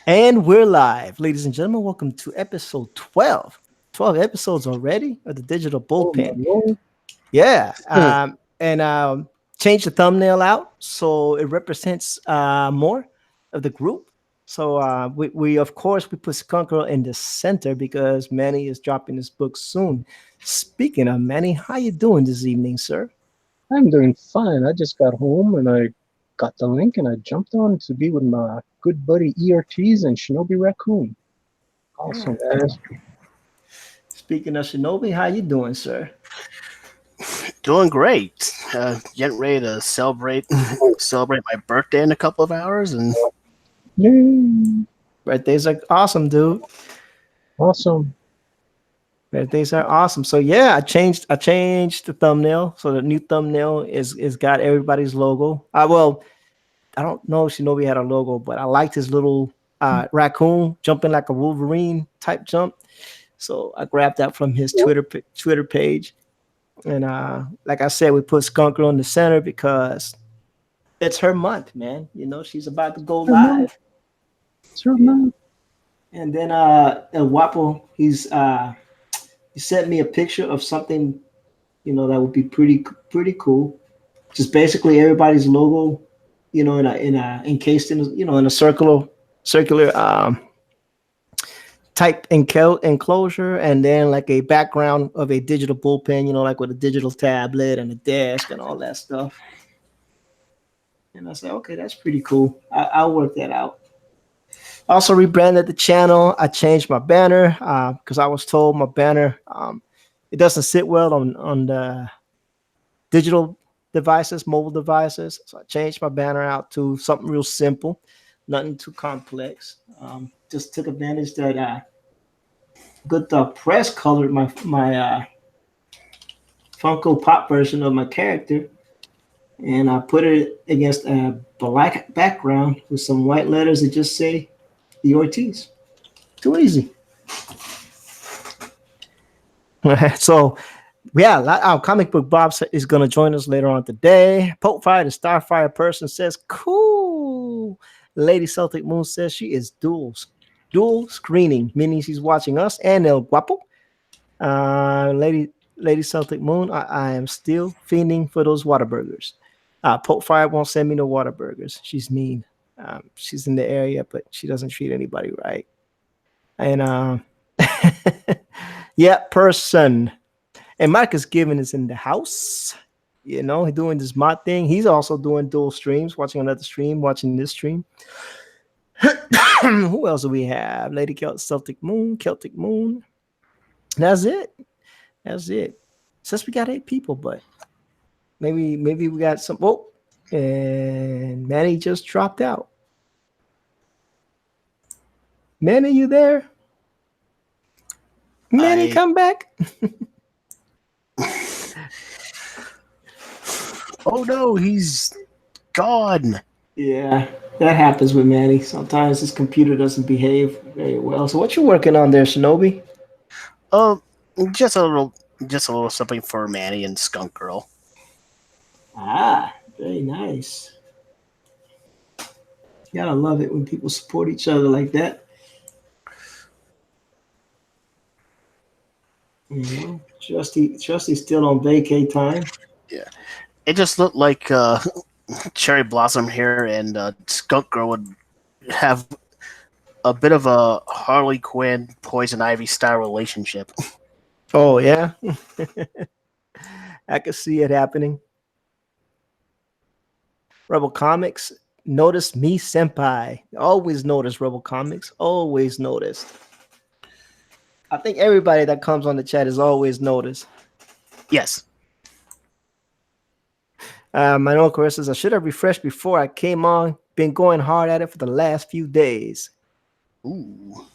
And we're live, ladies and gentlemen. Welcome to episode 12. 12 episodes already of the Digital Oh my Bullpen. lord. Yeah. Hmm. And change the thumbnail out so it represents more of the group. So we of course, we put Skunk Girl in the center because Manny is dropping his book soon. Speaking of Manny, how you doing this evening, sir? I'm doing fine. I just got home and I got the link and I jumped on to be with my good buddy Ortiz and Shinobi Raccoon. Yeah. Awesome, guys. Speaking of Shinobi, how you doing, sir? Doing great. Getting ready to celebrate celebrate my birthday in a couple of hours, and Yay! Birthdays are awesome, dude. Awesome. Birthdays are awesome. So yeah, I changed the thumbnail. So the new thumbnail is got everybody's logo. Well, I don't know if Shinobi had a logo, but I liked his little raccoon jumping like a Wolverine type jump. So I grabbed that from his Twitter page. And like I said, we put Skunk Girl in the center because it's her month, man. You know, she's about to go Sure, man. live. Sure, Yeah. man. And then El Wapo, he sent me a picture of something, that would be pretty cool. Just basically everybody's logo, in a encased in a circular type enclosure, and then like a background of a digital bullpen, like with a digital tablet and a desk and all that stuff. And I said, okay, that's pretty cool. I'll work that out. Also rebranded the channel. I changed my banner because I was told my banner it doesn't sit well on the digital devices, mobile devices. So I changed my banner out to something real simple, nothing too complex. Just took advantage that good press colored my Funko Pop version of my character, and I put it against a black background with some white letters that just say the Ortiz. Too easy. So yeah, our comic book Bob is going to join us later on today. Pope Fire, the Starfire person, says, "Cool." Lady Celtic Moon says she is dual screening, meaning she's watching us and El Guapo. Lady Celtic Moon, I am still fiending for those Whataburgers. Pope Fire won't send me no Whataburgers. She's mean. She's in the area, but she doesn't treat anybody right. And yeah, person. And Marcus Given is in the house. He's doing this mod thing. He's also doing dual streams, watching another stream, watching this stream. Who else do we have? Lady Celtic Moon, Celtic Moon. That's it. That's it. Says we got 8 people, but maybe we got some. Oh, and Manny just dropped out. Manny, you there? Manny, I come back. oh no, he's gone. Yeah, that happens with Manny. Sometimes his computer doesn't behave very well. So what you working on there, Shinobi? Um, just a little something for Manny and Skunk Girl. Ah, very nice. You gotta love it when people support each other like that. Trusty's still on vacay time. Yeah, it just looked like Cherry Blossom here and Skunk Girl would have a bit of a Harley Quinn Poison Ivy style relationship. Oh yeah, I can see it happening. Rebel Comics, notice me, senpai. Always notice Rebel Comics. Always notice. I think everybody that comes on the chat is always noticed. Yes. Manuel Correa says, I should have refreshed before I came on. Been going hard at it for the last few days. Ooh.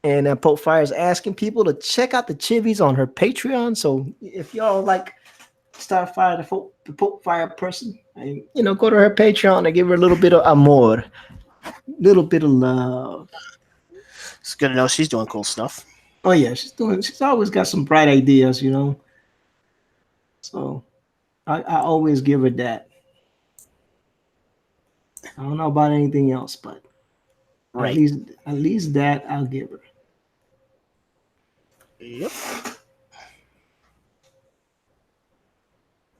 And Pope Fire is asking people to check out the chivies on her Patreon. So if y'all like Starfire, the Pope Fire person, and go to her Patreon and give her a little bit of amor, little bit of love. It's good to know she's doing cool stuff. Oh yeah, she's always got some bright ideas. So I always give her that. I don't know about anything else, but Right. At least that I'll give her. Yep.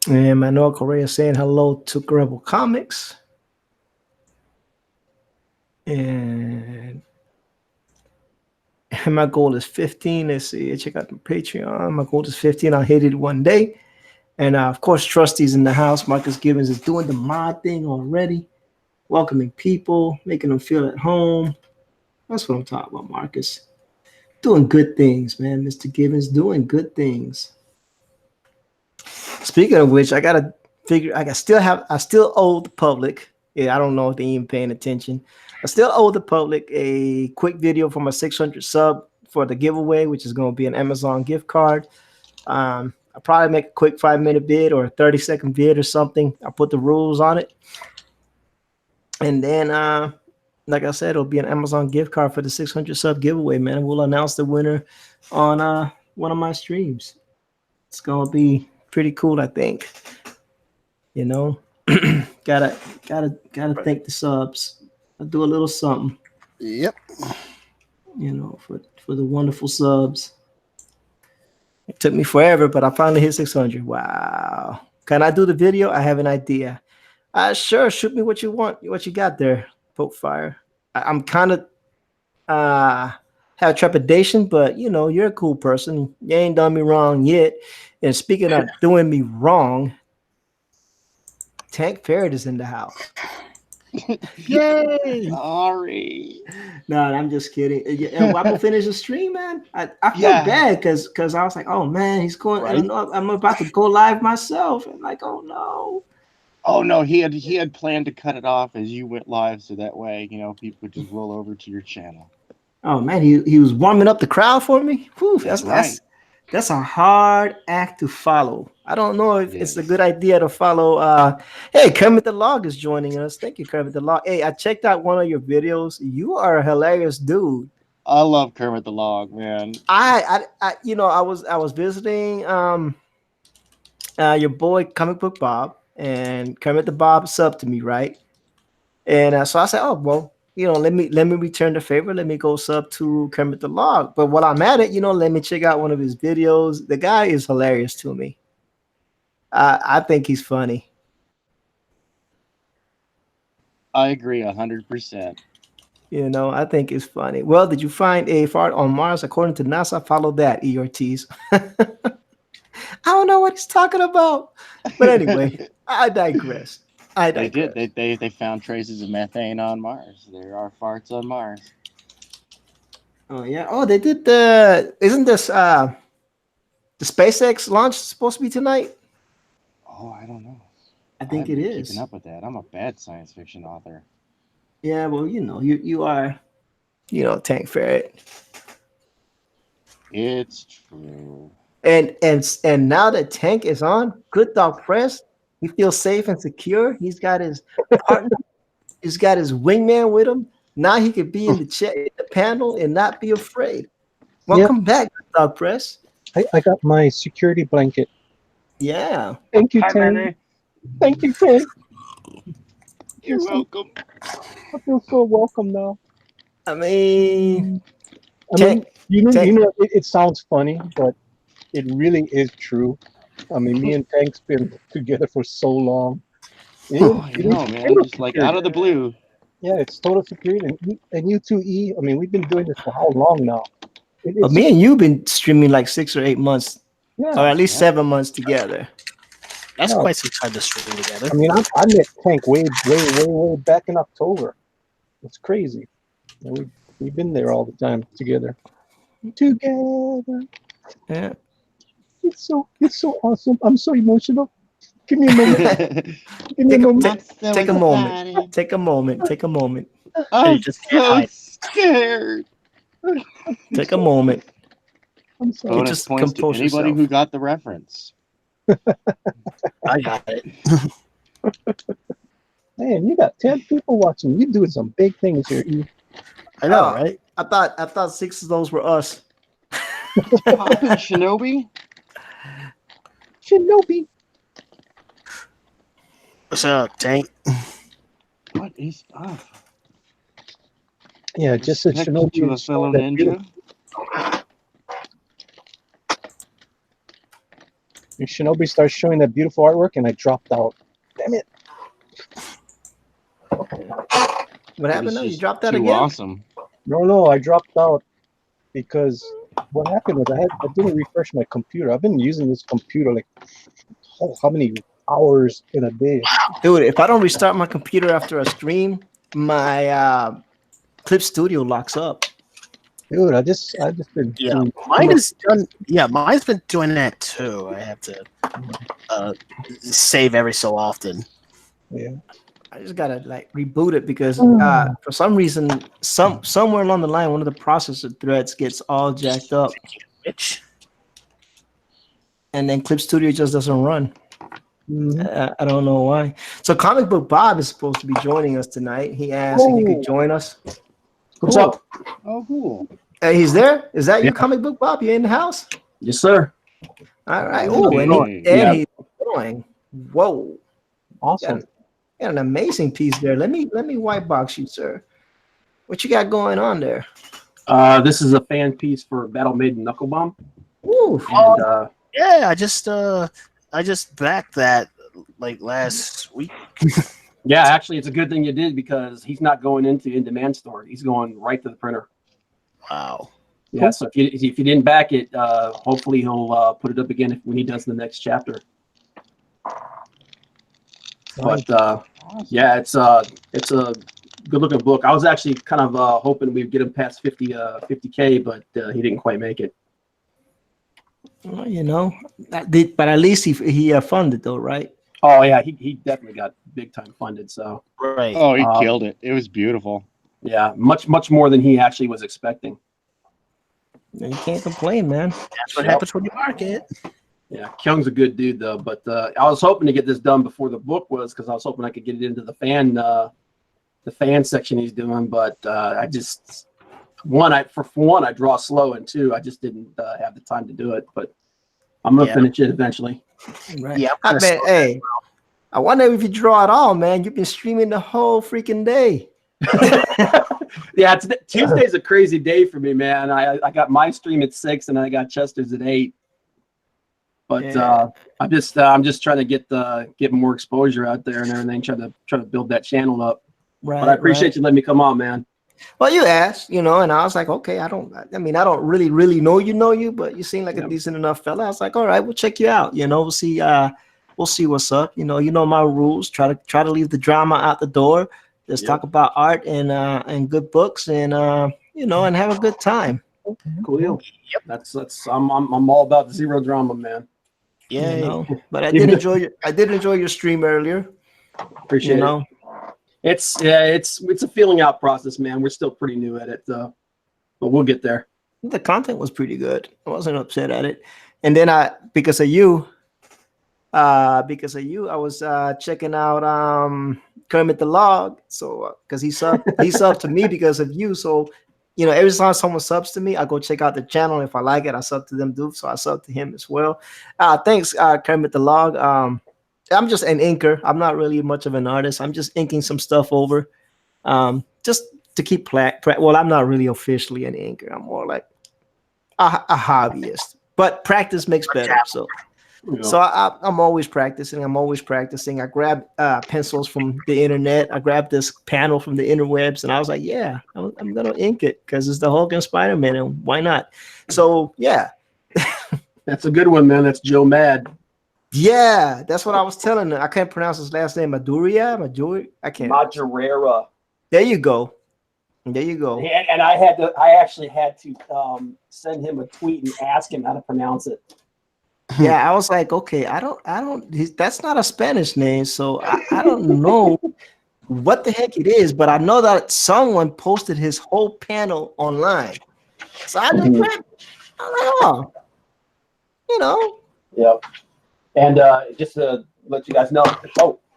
And Manuel Correa saying hello to Rebel Comics. And my goal is 15. Let's see. Check out my Patreon. My goal is 15. I'll hit it one day. And of course, Trusty's in the house. Marcus Gibbons is doing the mod thing already, welcoming people, making them feel at home. That's what I'm talking about, Marcus. Doing good things, man. Mr. Gibbons doing good things. Speaking of which, I gotta figure. I still owe the public. Yeah, I don't know if they even paying attention. I still owe the public a quick video for my 600 sub for the giveaway, which is going to be an Amazon gift card. I'll probably make a quick 5-minute vid or a 30-second vid or something. I'll put the rules on it, and then, like I said, it'll be an Amazon gift card for the 600 sub giveaway. Man, we'll announce the winner on one of my streams. It's gonna be pretty cool, I think. You know, gotta thank the subs. I'll do a little something. Yep. You know, for the wonderful subs. It took me forever, but I finally hit 600. Wow. Can I do the video? I have an idea. Sure. Shoot me what you want. What you got there, Poke Fire. I'm kind of have trepidation, but you know, you're a cool person. You ain't done me wrong yet. And speaking of doing me wrong, Tank Ferret is in the house. Yay! Sorry. No, I'm just kidding. And I'm gonna finish the stream, man. I feel bad because I was like, oh man, he's going. Right? I'm about to go live myself, and like, oh no. Oh no, he had planned to cut it off as you went live, so that way, you know, people would just roll over to your channel. Oh man, he was warming up the crowd for me. Whew, That's right. That's a hard act to follow. I don't know if it's a good idea to follow. Hey, Kermit the Log is joining us. Thank you, Kermit the Log. Hey, I checked out one of your videos. You are a hilarious dude. I love Kermit the Log, man. I you know, I was visiting your boy Comic Book Bob, and Kermit the Bob subbed to me, right? And so I said, oh well, you know, let me return the favor. Let me go sub to Kermit the Log. But while I'm at it, you know, let me check out one of his videos. The guy is hilarious to me. I think he's funny. I agree 100%. You know, I think it's funny. Well, did you find a fart on Mars? According to NASA, follow that, Ortiz. I don't know what he's talking about. But anyway, I digress. They did. They found traces of methane on Mars. There are farts on Mars. Oh yeah. Oh, they did isn't this the SpaceX launch supposed to be tonight? Oh, I don't know. I think it is. Keeping up with that. I'm a bad science fiction author. Yeah, well, you know, you are, you know, Tank Ferret. It's true. And now that Tank is on Good Dog Press, he feels safe and secure. He's got his partner, he's got his wingman with him. Now he could be in the panel and not be afraid. Welcome back, Good Dog Press. I got my security blanket. Yeah. Thank you, Hi, Tank. Manny. Thank you, Tank. You're welcome. I feel so welcome now. I mean, you know, it sounds funny, but it really is true. I mean, me and Tank's been together for so long. I know, man. Just like out of the blue. Yeah, it's total security. And you too, E. I mean, we've been doing this for how long now? Me and you've been streaming like 6 or 8 months, yeah, or at least 7 months together. That's quite some time to stream together. I mean, I met Tank way back in October. It's crazy. And we've been there all the time together. Together. Yeah. It's so awesome. I'm so emotional. Give me a moment. Give me a moment. Take a moment. Take a moment. Take a moment. I'm so scared. Take a moment. I'm sorry. Bonus Just points to compose anybody yourself. who got the reference. I got it. Man, you got 10 people watching. You're doing some big things here, E. I know, right? I thought 6 of those were us. Poppin' Shinobi? Shinobi. What's up, Tank? What is up? Yeah, just a Respect Shinobi to a is fellow that ninja. And Shinobi starts showing that beautiful artwork, and I dropped out. Damn it! What It happened was now? You just dropped that too again? awesome. No, I dropped out because what happened was I didn't refresh my computer. I've been using this computer like how many hours in a day? Dude, if I don't restart my computer after a stream, my Clip Studio locks up. Dude, I just been Yeah, doing mine is done. Yeah, mine's been doing that too. I have to save every so often. yeah. I just gotta like reboot it because for some reason, somewhere along the line, one of the processor threads gets all jacked up, Which and then Clip Studio just doesn't run. Mhm. I don't know why. So Comic Book Bob is supposed to be joining us tonight. He asked if he could join us. What's Cool. up? Oh, cool. Hey, he's there. Is that you, Yeah. Comic Book Bob? You in the house? Yes, sir. All right. Oh, Oh, and hey. Yeah. he's going. Whoa. Awesome. Got an amazing piece there. Let me white box you, sir. What you got going on there? This is a fan piece for Battle Maiden Knuckle Bomb. Woo. And yeah, I just backed that like last week. yeah, actually, it's a good thing you did because he's not going into in-demand store. He's going right to the printer. Wow. Yeah. Cool. So if you didn't back it, hopefully he'll put it up again when he does the next chapter. But yeah, it's a good looking book. I was actually kind of hoping we'd get him past 50K, but he didn't quite make it. Well, you know, but at least he funded though, right? Oh yeah, he definitely got big time funded. So Right. Oh, he killed it. It was beautiful. yeah, much more than he actually was expecting. You can't complain, man. That's what happens when you market. Yeah, Kyung's a good dude though, but I was hoping to get this done before the book was because I was hoping I could get it into the fan section he's doing, but I just for one I draw slow, and two I just didn't have the time to do it. But I'm gonna finish it eventually. Right. Yeah, I bet. Hey, I wonder if you draw at all, man. You've been streaming the whole freaking day. Yeah, Tuesday's a crazy day for me, man. I got my stream at 6 and I got Chester's at 8. But Yeah. I'm just trying to get more exposure out there and everything, try to build that channel up. Right. But I appreciate you letting me come on, man. Well, you asked, you know, and I was like, okay, I don't really know you, but you seem like a decent enough fella. I was like, all right, we'll check you out. You know, we'll see what's up. You know my rules. Try to leave the drama out the door. Just talk about art and good books and and have a good time. Cool. Yep. That's I'm all about zero drama, man. Yeah. You know, but I did enjoy your stream earlier. Appreciate it. It's a feeling out process, man. We're still pretty new at it, but we'll get there. The content was pretty good. I wasn't upset at it. And then because of you, I was checking out Kermit the Log. So because he subbed to me because of you. So every time someone subs to me, I go check out the channel. If I like it, I sub to them, dude. So I sub to him as well. Thanks, Kermit the Log. I'm just an inker. I'm not really much of an artist. I'm just inking some stuff over, just to keep well, I'm not really officially an inker. I'm more like a hobbyist. But practice makes better. So I'm always practicing. I grab pencils from the internet. I grabbed this panel from the interwebs, and I was like, yeah, I'm gonna ink it because it's the Hulk and Spider-Man, and why not? So yeah. That's a good one, man. That's Joe Mad. Yeah, that's what I was telling her. I can't pronounce his last name. Maduri. I can't. Madureira. There you go. And I actually had to send him a tweet and ask him how to pronounce it. Yeah, I was like, okay, that's not a Spanish name, so I don't know what the heck it is, but I know that someone posted his whole panel online. So I just read, oh, Yep. And just to let you guys know,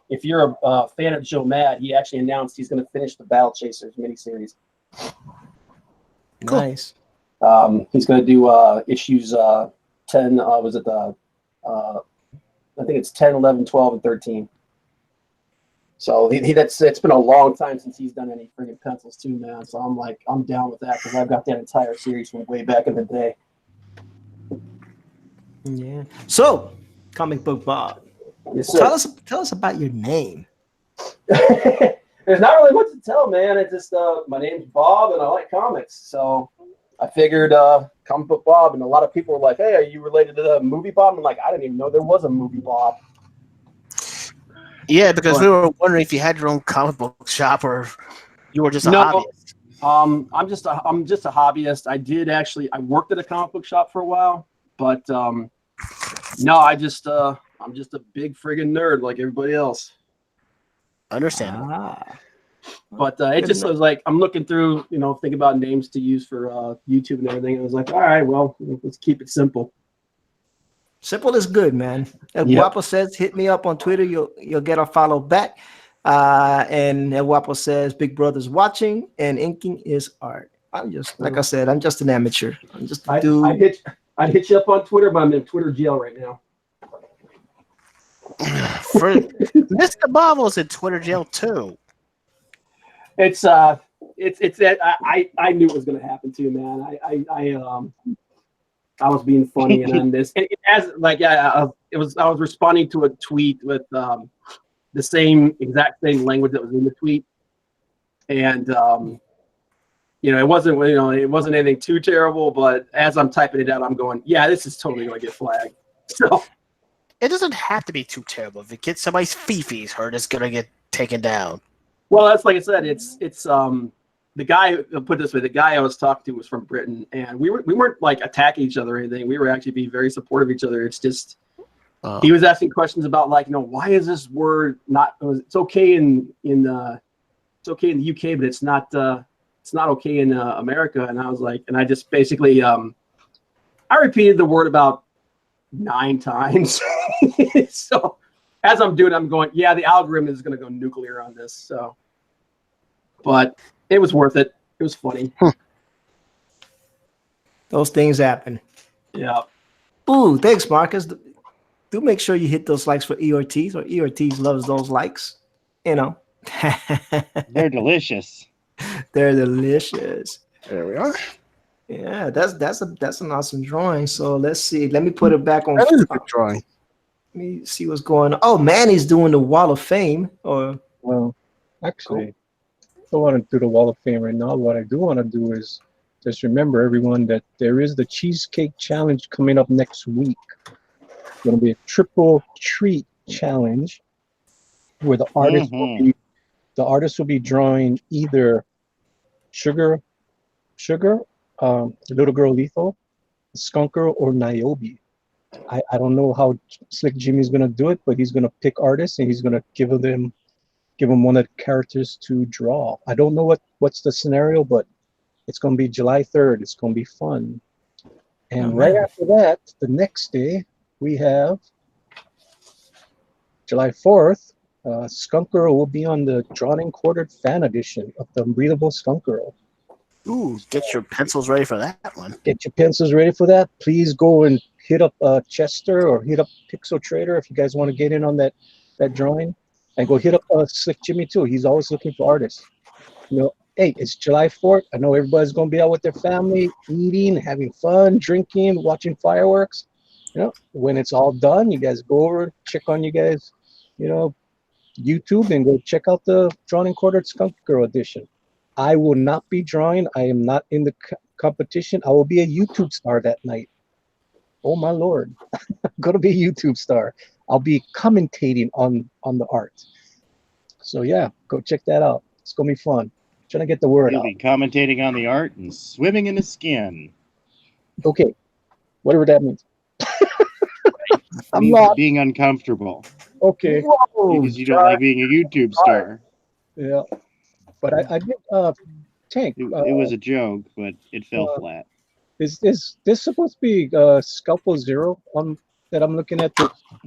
if you're a fan of Joe Mad, he actually announced he's going to finish the Battle Chasers miniseries. Nice. He's going to do issues 10. Was it the? I think it's 10, 11, 12, and 13. So it's been a long time since he's done any friggin' pencils too, man. So I'm down with that because I've got that entire series from way back in the day. Yeah. So, comic book Bob, Yes, tell us about your name. There's not really what to tell, man. It's just my name's Bob and I like comics. So I figured comic book Bob, and a lot of people were like, "Hey, are you related to the movie Bob?" I'm like, I didn't even know there was a movie Bob. Yeah, because we were wondering if you had your own comic book shop or you were just a hobbyist. I'm just a hobbyist. I worked at a comic book shop for a while, but no, I'm just a big friggin' nerd like everybody else. Understandable. But it just was like I'm looking through, thinking about names to use for YouTube and everything. I was like, all right, well, let's keep it simple. Simple is good, man. El Yep. Guapo says, hit me up on Twitter. You'll get a follow back. And El Guapo says, Big Brother's watching and inking is art. I'm just, like I said, I'm just an amateur. I'm just a dude. I'd hit you up on Twitter, but I'm in Twitter jail right now. For Mr. Bob was in Twitter jail too. It's I knew it was going to happen too, man. I was being funny and on this. I was responding to a tweet with the exact same language that was in the tweet, and it wasn't anything too terrible. But as I'm typing it out, I'm going, yeah, this is totally going to get flagged. So it doesn't have to be too terrible. If it gets somebody's fifis hurt, it's going to get taken down. Well, that's like I said. It's the guy. Put it this way: the guy I was talking to was from Britain, and we weren't like attacking each other or anything. We were actually being very supportive of each other. It's just he was asking questions about why is this word not? It's okay in the UK, but it's not okay in America. And I was like, and I just basically I repeated the word about 9 times. So as I'm doing, I'm going, yeah, the algorithm is going to go nuclear on this. So, but it was worth it. It was funny. Those things happen. Yeah. Ooh, thanks, Marcus. Do make sure you hit those likes for Ortiz, or Ortiz loves those likes. They're delicious. They're delicious. There we are. Yeah, that's an awesome drawing. So let's see. Let me put it back on. That is a good drawing. Let me see what's going on. Oh, Manny's doing the Wall of Fame. Well, actually, I don't want to do the Wall of Fame right now. What I do want to do is just remember everyone that there is the Cheesecake Challenge coming up next week. It's going to be a triple treat challenge where the artist will be drawing either Sugar, Little Girl Lethal, Skunker, or Niobe. I don't know how Slick Jimmy's gonna do it, but he's gonna pick artists and he's gonna give them one of the characters to draw. I don't know what's the scenario, but it's gonna be July 3rd. It's gonna be fun. And right after that, the next day we have July 4th. Skunk Girl will be on the drawn and quartered fan edition of the Unbreathable Skunk Girl. Ooh, get your pencils ready for that one. Get your pencils ready for that. Please go and hit up Chester or hit up Pixel Trader if you guys want to get in on that drawing. And go hit up Slick Jimmy too. He's always looking for artists. Hey, it's July 4th. I know everybody's going to be out with their family, eating, having fun, drinking, watching fireworks. When it's all done, you guys go over, check on you guys, YouTube, and go check out the drawn and quartered Skunk Girl edition. I will not be drawing. I am not in the competition. I will be a YouTube star that night. Oh my Lord. I'm going to be a YouTube star. I'll be commentating on the art. So yeah, go check that out. It's going to be fun. Trying to get the word You'll out. be commentating on the art and swimming in the skin. Okay. Whatever that means. I'm Means not being uncomfortable. okay. Because you don't like being a YouTube star. Yeah. But I did Tank. It was a joke, but it fell flat. Is this supposed to be Scalpel Zero that I'm looking at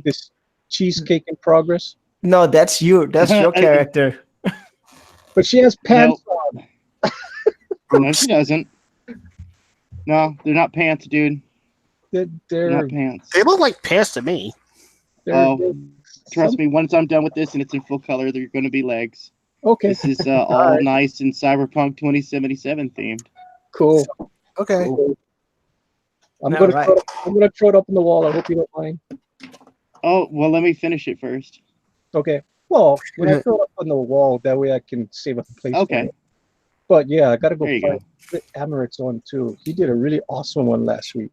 this cheesecake in progress? No, that's your character. But she has pants on. No, she doesn't. No, they're not pants, dude. They're They're not pants. They look like pants to me. Oh, trust me. Once I'm done with this and it's in full color, they're going to be legs. Okay. This is all nice and Cyberpunk 2077 themed. Cool. Okay. Cool. I'm All gonna right. throw it up on the wall. I hope you don't mind. Oh, well, let me finish it first. Okay. Well, when I throw it up on the wall, that way I can save a place. Okay. For it. But yeah, I gotta go There you find Amaret's one too. He did a really awesome one last week.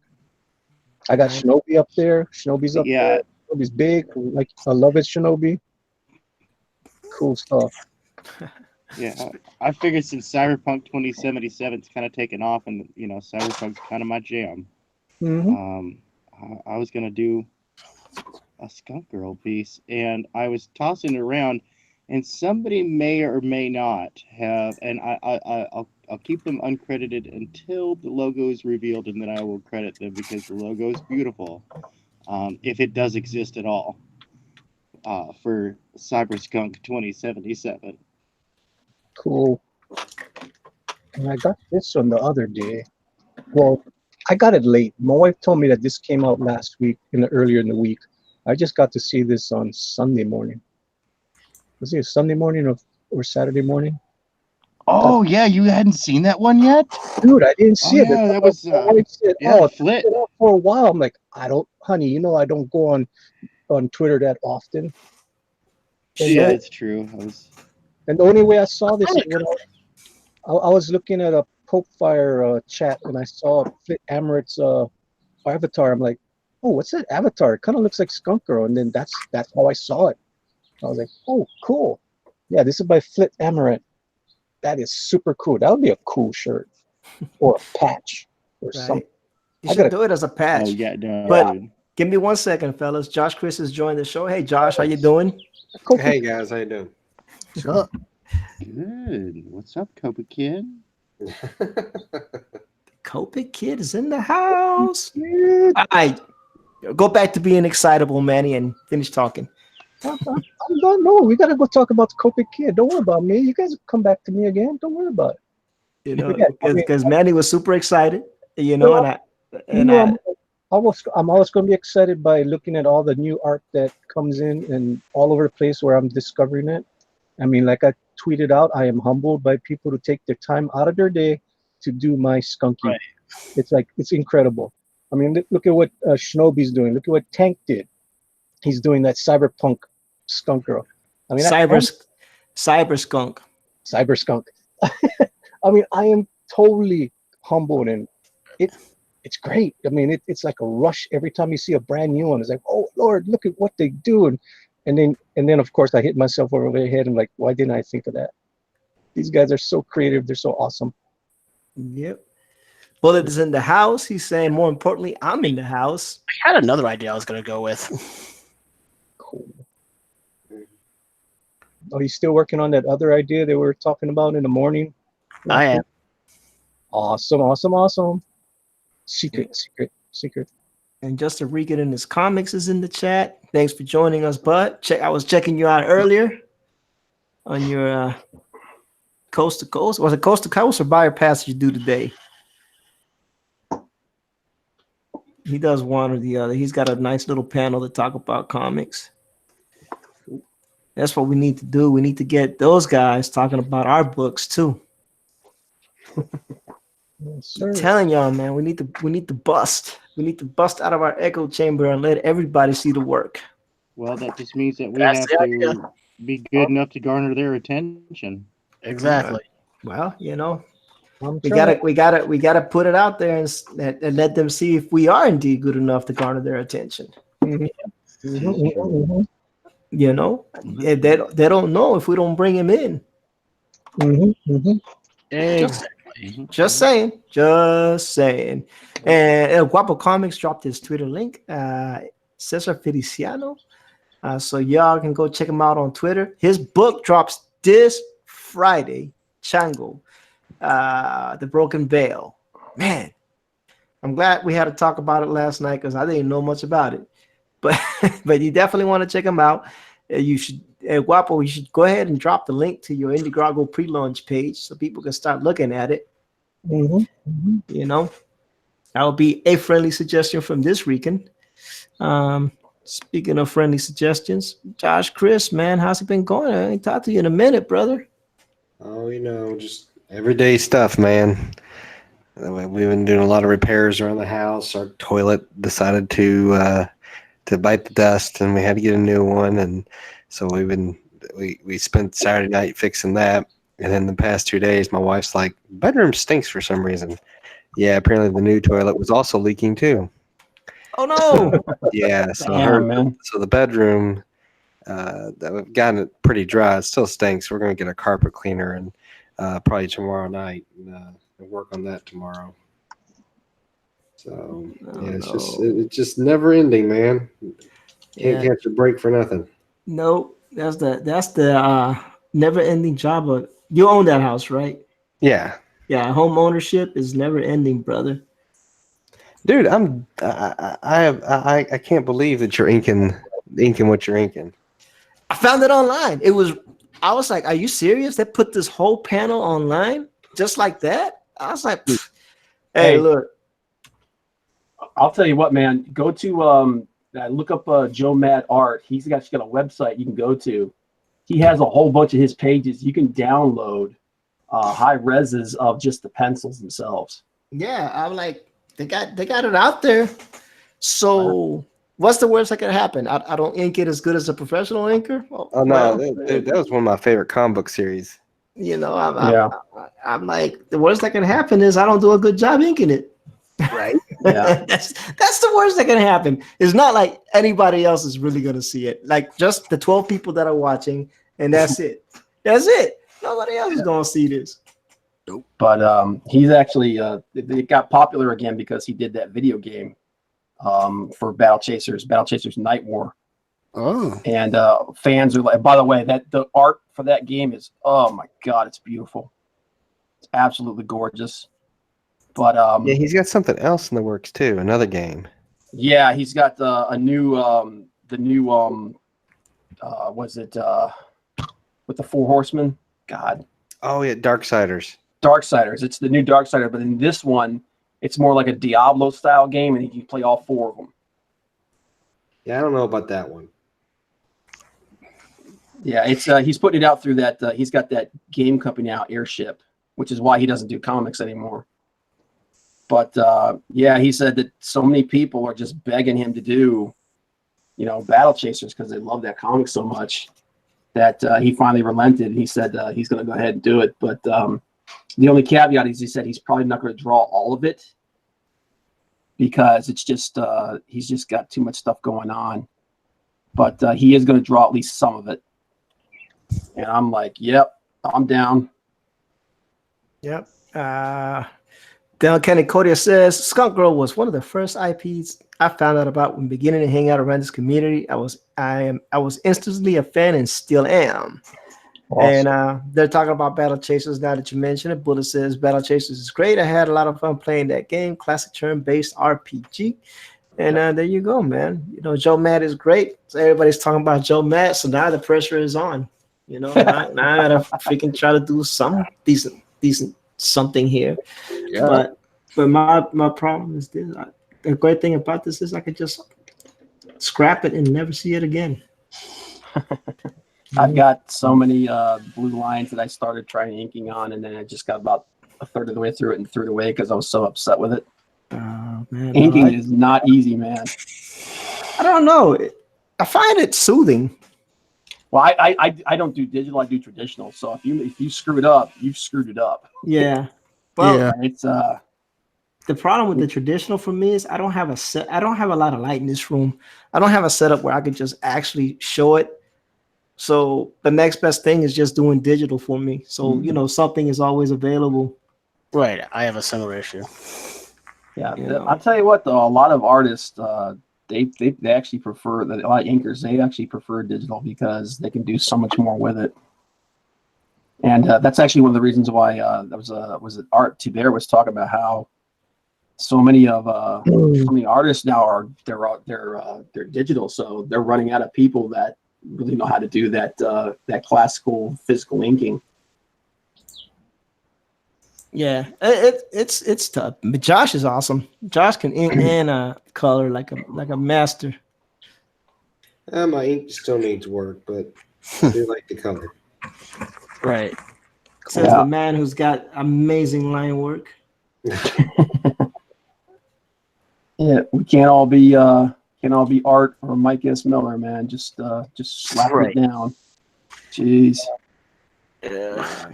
I got Shinobi up there. Shinobi's up Yeah. there. Shinobi's big. Like I love it, Shinobi. Cool stuff. Yeah, I figured since Cyberpunk 2077's kind of taken off, and Cyberpunk's kind of my jam. Mm-hmm. I was gonna do a Skunk Girl piece, and I was tossing it around, and somebody may or may not have, and I'll keep them uncredited until the logo is revealed, and then I will credit them because the logo is beautiful, if it does exist at all, for Cyberskunk 2077. Cool. And I got this one the other day. Well, I got it late. My wife told me that this came out last week, earlier in the week. I just got to see this on Sunday morning. Was it Sunday morning or Saturday morning? Oh yeah, you hadn't seen that one yet, Dude, I didn't see it. Yeah, that was My wife said, Flit. it's been out for a while. I'm like, honey, I don't go on Twitter that often. Yeah, it's true. And the only way I saw this is when I was looking at a Pope Fire chat and I saw Flit Amaret's avatar. I'm like, oh, what's that avatar? It kind of looks like Skunk Girl. And then that's how I saw it. I was like, oh, cool. Yeah, this is by Flit Amaret. That is super cool. That would be a cool shirt or a patch or something. You should do it as a patch. Oh yeah, no, but dude. give me 1 second, fellas. Josh Chris has joined the show. Hey, Josh, how you doing? Hey guys, how you doing? Sure. Good. What's up, Copa Kid? Copic Kid is in the house. All right, go back to being excitable, Manny, and finish talking. I don't know. We gotta go talk about the Copic Kid. Don't worry about me. You guys come back to me again. Don't worry about it. Because Manny was super excited, and I'm always going to be excited by looking at all the new art that comes in and all over the place where I'm discovering it. I mean, like I tweeted out, I am humbled by people who take their time out of their day to do my skunky. Right. It's incredible. I mean, look at what Shinobi's doing. Look at what Tank did. He's doing that cyberpunk skunk girl. I mean, cyber skunk. Cyber skunk. I mean, I am totally humbled, and it's great. I mean, it's like a rush every time you see a brand new one. It's like, oh Lord, look at what they do, and then of course I hit myself over the head and like, why didn't I think of that? These guys are so creative. They're so awesome. Yep. Bullet is in the house. He's saying, more importantly, I'm in the house. I had another idea I was going to go with. Cool. Oh, you still working on that other idea that we were talking about in the morning? I am. Awesome. Secret. And Justin Regan in his comics is in the chat. Thanks for joining us, bud. I was checking you out earlier on your coast to coast. Was it coast to coast or buyer pass you do today? He does one or the other. He's got a nice little panel to talk about comics. That's what we need to do. We need to get those guys talking about our books too. Yes, I'm telling y'all, man, we need to bust. We need to bust out of our echo chamber and let everybody see the work. Well, that just means that we That's have the to idea. be good enough to garner their attention. Exactly. Well, we gotta put it out there and let them see if we are indeed good enough to garner their attention. Mm-hmm. They don't know if we don't bring him in. Exactly. Just saying. And El Guapo Comics dropped his Twitter link, Cesar Feliciano. So y'all can go check him out on Twitter. His book drops this Friday, Chango, The Broken Veil. Man, I'm glad we had to talk about it last night because I didn't know much about it. But you definitely want to check him out. You should, Guapo, you should go ahead and drop the link to your Indiegogo pre-launch page so people can start looking at it. That would be a friendly suggestion from this weekend. Speaking of friendly suggestions, Josh, Chris, man, how's it been going? I ain't talked to you in a minute, brother. Oh, just everyday stuff, man. We've been doing a lot of repairs around the house. Our toilet decided to bite the dust, and we had to get a new one. And so we spent Saturday night fixing that. And then the past 2 days, my wife's like, bedroom stinks for some reason. Yeah, apparently the new toilet was also leaking too. Oh no! Yeah, so Damn, man. so the bedroom, that we've gotten it pretty dry. It still stinks. We're gonna get a carpet cleaner and probably tomorrow night and work on that tomorrow. So it's just never ending, man. Can't catch a break for nothing. No, that's the never ending job. Of, you own that house, right? Yeah. Yeah, home ownership is never ending, brother. Dude, I can't believe that you're inking what you're inking. I found it online. I was like, are you serious? They put this whole panel online just like that? I was like, hey, look. I'll tell you what, man. Go to look up Joe Matt Art. He's got a website you can go to. He has a whole bunch of his pages. You can download high reses of just the pencils themselves. Yeah, I'm like, they got it out there. So what's the worst that could happen? I don't ink it as good as a professional inker. Oh no, that was one of my favorite comic book series. I'm like, the worst that can happen is I don't do a good job inking it. Right. Yeah. that's the worst that can happen. It's not like anybody else is really gonna see it. Like just the 12 people that are watching, and that's it. That's it. Nobody else is gonna see this. But he's actually it got popular again because he did that video game for Battle Chasers Night War. Oh. And fans are like, by the way, that the art for that game is, oh my god, it's beautiful. It's absolutely gorgeous. But yeah, he's got something else in the works too, another game. Yeah, he's got a new was it with the Four Horsemen? God. Oh yeah, Darksiders. It's the new Darksider, but in this one, it's more like a Diablo style game, and you can play all four of them. Yeah, I don't know about that one. Yeah, it's he's putting it out through that. He's got that game company now, Airship, which is why he doesn't do comics anymore. But yeah, he said that so many people are just begging him to do, Battle Chasers because they love that comic so much that he finally relented. He said he's going to go ahead and do it. But the only caveat is he said he's probably not going to draw all of it because it's just he's just got too much stuff going on. But he is going to draw at least some of it. And I'm like, yep, I'm down. Yep. Del Kenny Codia says Skunk Girl was one of the first IPs I found out about when beginning to hang out around this community. I was instantly a fan and still am. Awesome. And they're talking about Battle Chasers now that you mentioned it. Bullet says Battle Chasers is great. I had a lot of fun playing that game. Classic turn-based RPG. And there you go, man. Joe Matt is great. So everybody's talking about Joe Matt. So now the pressure is on. Now I gotta freaking try to do some decent something here. Yeah. But my problem is this. The great thing about this is I could just scrap it and never see it again. I've got so many blue lines that I started trying inking on, and then I just got about a third of the way through it and threw it away because I was so upset with it. Man, inking is not easy, man. I don't know. I find it soothing. Well, I don't do digital. I do traditional. So if you screw it up, you've screwed it up. Yeah. Well, it's the problem with the traditional for me is I don't have a lot of light in this room. I don't have a setup where I could just actually show it. So the next best thing is just doing digital for me. So something is always available. Right. I have a similar issue. Yeah. I'll tell you what though, a lot of artists they actually prefer a lot of inkers, they actually prefer digital because they can do so much more with it. And that's actually one of the reasons why was it Art Tip Jar was talking about how so many artists now are they're digital, so they're running out of people that really know how to do that classical physical inking. Yeah, it's tough. But Josh is awesome. Josh can ink and color like a master. My ink still needs work, but I do like the color. Right. Says Yeah. the man who's got amazing line work. Yeah, we can't all be Art or Mike S. Miller, man. Just slap Right. it down. Jeez. Yeah.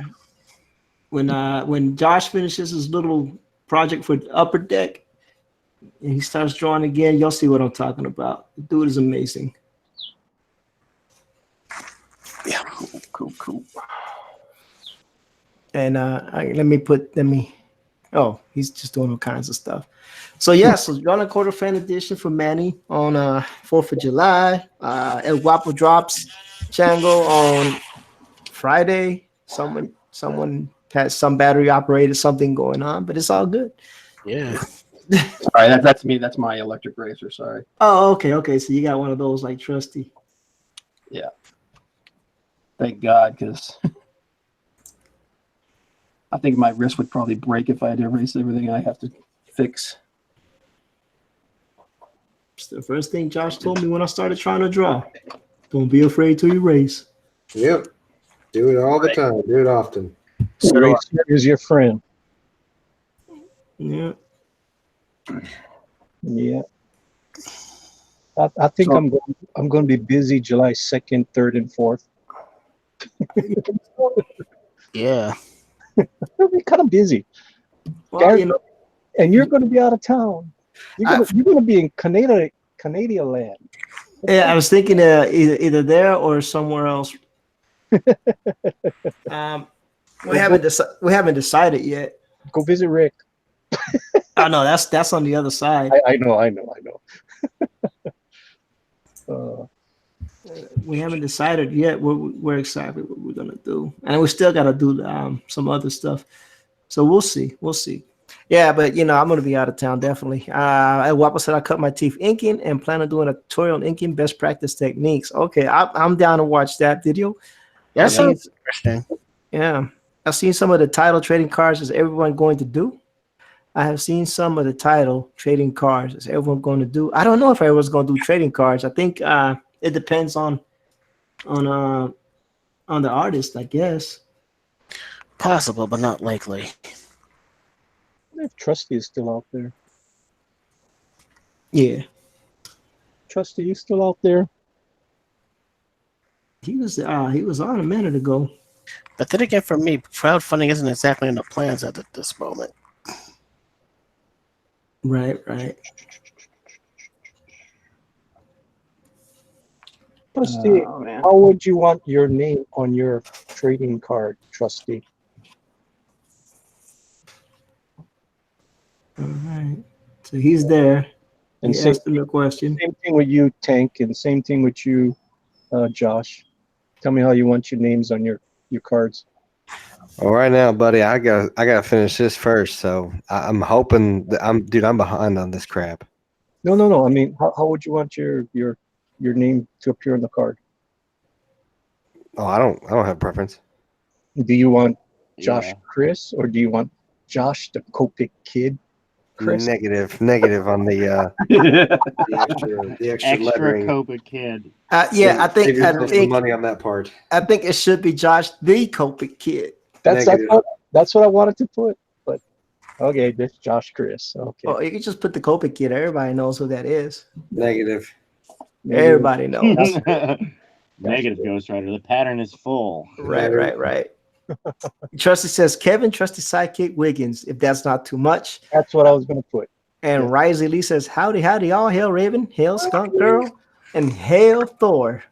When Josh finishes his little project for the upper deck and he starts drawing again, you'll see what I'm talking about. The dude is amazing. Yeah. Cool. And oh, he's just doing all kinds of stuff. So yeah, so John and Quarter Fan Edition for Manny on 4th of July. El Guapo drops Chango on Friday. Someone has some battery operated something going on, but it's all good. Yeah. Sorry, that's me. That's my electric racer. Sorry. Oh, okay. So you got one of those like Trusty. Thank God, because I think my wrist would probably break if I had to erase everything I have to fix. It's the first thing Josh told me when I started trying to draw. Don't be afraid to erase. Yep. Do it all the time. Do it often. Eraser is your friend. Yeah. Yeah. I think So- I'm going to be busy July 2nd, 3rd, and 4th. Yeah. We'll be kind of busy. Well, you know, And you're going to be out of town. You're going to be in Canada land. yeah, I was thinking either there or somewhere else. We haven't decided yet. Go visit Rick. Oh no, that's on the other side. I know. We haven't decided yet where exactly what we're gonna do, and we still gotta do some other stuff. So we'll see. Yeah, but I'm gonna be out of town definitely. Wapo said I cut my teeth inking and plan on doing a tutorial on inking best practice techniques. Okay, I'm down to watch that video. That sounds interesting. Yeah, I've seen some of the title trading cards. Is everyone going to do? I have seen some of the title trading cards. Is everyone going to do? I don't know if everyone's going to do trading cards. I think it depends on the artist, I guess. Possible, but not likely. If Trusty is still out there. Yeah, Trusty, you still out there? he was on a minute ago. But then again, for me, crowdfunding isn't exactly in the plans at this moment. Right. Trusty, Oh, man. how would you want your name on your trading card, Trusty? All right. So he's there. And He same, asked him a question. same thing with you, Tank, and same thing with you, Josh. Tell me how you want your names on your cards. Well, right now, buddy, I gotta finish this first. So I'm hoping that I'm behind on this crap. No. I mean, how would you want your name to appear on the card? Oh, I don't have a preference. Do you want Josh Yeah. Chris, or do you want Josh the Copic Kid Chris? Negative on the The extra Extra lettering. Cobra Kid. Yeah, I Save yourself some think money on that part. it should be Josh the Copic Kid. That's Negative. that's what I wanted to put, but okay, this Josh Chris. Okay, Well, you can just put the Copic Kid. Everybody knows who that is. Negative. Everybody knows. Negative Ghost Rider. The pattern is full. Right. Trusty says Kevin, Trusty sidekick Wiggins, if that's not too much. That's what I was gonna put. And Risey Lee says, howdy, all hail Raven, hail Skunk Girl, and hail Thor.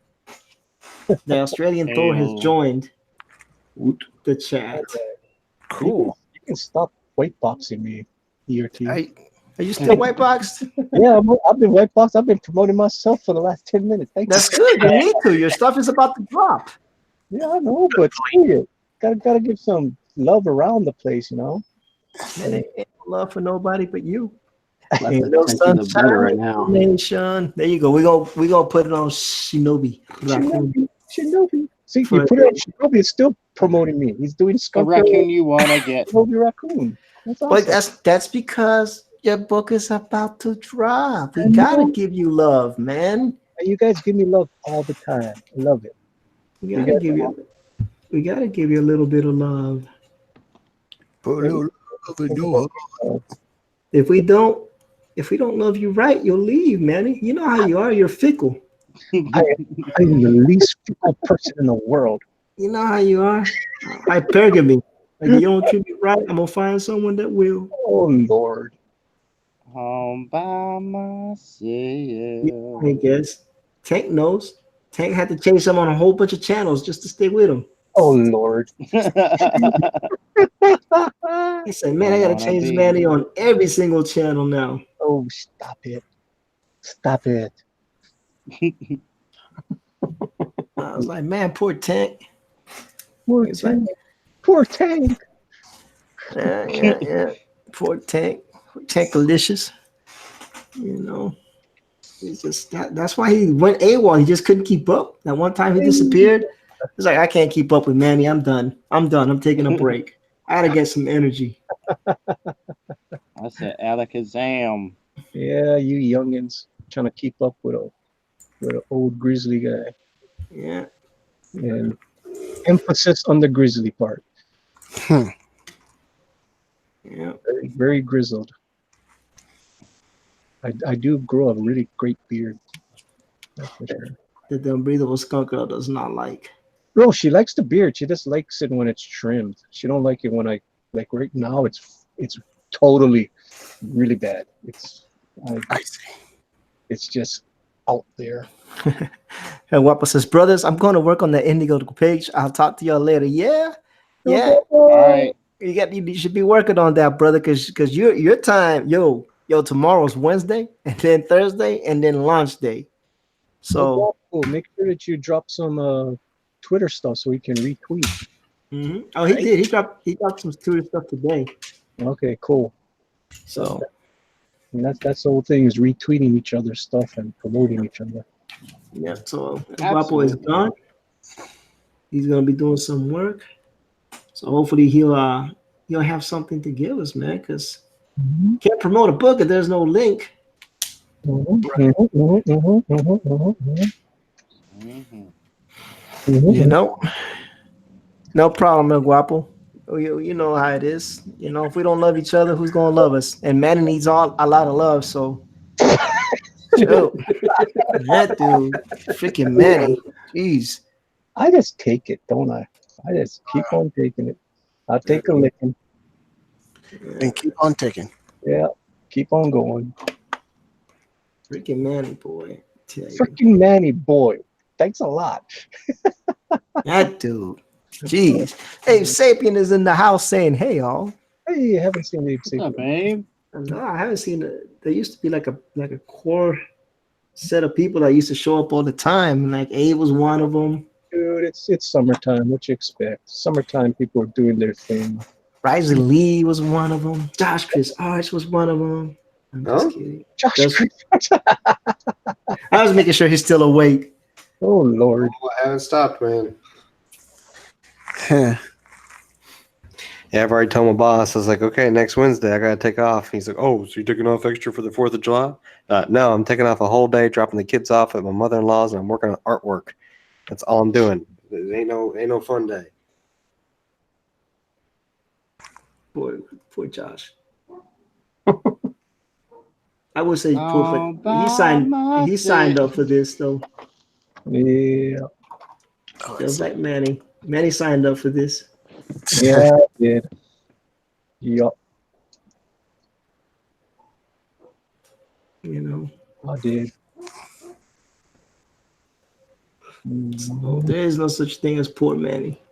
The Australian Thor has Hail. joined the chat. Cool. You can stop white boxing me, ERT. Are you still white boxed? Yeah, I've been white box. I've been promoting myself for the last 10 minutes. Thank That's you. good. You need to. Your stuff is about to drop. Yeah, I know, but screw it. Gotta give some love around the place, you know. And ain't no love for nobody but you. Less Ain't no attention, the better right now. Nation. There you go. We gonna put it on Shinobi. Shinobi. See, you put it on Shinobi, it's still promoting me. He's doing The Skunk raccoon you want to get. Shinobi Raccoon. That's awesome. But that's because your book is about to drop. We I know. gotta give you love, man. And you guys give me love all the time. I love it. We gotta give you a little bit of love. Put a little love in your heart. If we don't love you right, you'll leave, Manny. You know how you are. You're fickle. I'm the least fickle person in the world. You know how you are. Hypergamy. Like you don't treat me right, I'm gonna find someone that will. Oh Lord. Home by myself. I guess Tank knows. Tank had to chase him on a whole bunch of channels just to stay with him. Oh Lord. He said, "Man, I gotta change Manny on every single channel now." Oh, stop it. Stop it. I was like, "Man, poor Tank." Poor He's like, Tank. Poor Tank. yeah. Poor Tank. Tankalicious. You know. It's just that's why he went AWOL. He just couldn't keep up. That one time he disappeared. He's like, I can't keep up with Manny. I'm done. I'm taking a break. I gotta get some energy. I said alakazam. Yeah, you youngins trying to keep up with an old grizzly guy. Yeah. And emphasis on the grizzly part. Yeah. Very, very grizzled. I do grow a really great beard. That's for sure. The unbreathable skunk girl does not like. No, she likes the beard. She just likes it when it's trimmed. She don't like it when like right now it's totally really bad. I see. It's just out there. And Wappa says, brothers, I'm going to work on the Indigo page. I'll talk to y'all later. Yeah. All right. You should be working on that, brother, because your time, tomorrow's Wednesday, and then Thursday, and then launch day. So make sure that you drop some Twitter stuff so we can retweet. Mm-hmm. Oh, he did. He dropped some Twitter stuff today. Okay, cool. So and that's the whole thing, is retweeting each other's stuff and promoting each other. Yeah. So Guapo is gone. He's gonna be doing some work. So hopefully he'll have something to give us, man. Because can't promote a book if there's no link. You know, no problem, El Guapo. You know how it is. You know, if we don't love each other, who's gonna love us? And Manny needs a lot of love. So, that dude, freaking Manny, jeez. I just take it, don't I? I just keep on taking it. I'll take a licking. And keep on taking. Yeah, keep on going. Freaking Manny boy. Freaking Manny boy. Thanks a lot. That dude. Jeez. Abe Sapien is in the house saying, hey, y'all. Hey, I haven't seen Abe What's up, Sapien. babe? No, I haven't seen it. There used to be like a core set of people that used to show up all the time. Like Abe was one of them. Dude, it's summertime. What you expect? Summertime, people are doing their thing. Rising Lee was one of them. Josh Chris Arch was one of them. I'm just kidding. I was making sure he's still awake. Oh, Lord. Oh, I haven't stopped, man. Yeah, I've already told my boss. I was like, okay, next Wednesday I gotta take off. He's like, oh, so you're taking off extra for the 4th of July? No, I'm taking off a whole day, dropping the kids off at my mother-in-law's, and I'm working on artwork. That's all I'm doing. It ain't no fun day. Poor Josh. I would say poor, but he signed up for this though. Yeah. Just like Manny. Manny signed up for this. Yeah, I did. Yup, You know. I did. So there is no such thing as poor Manny.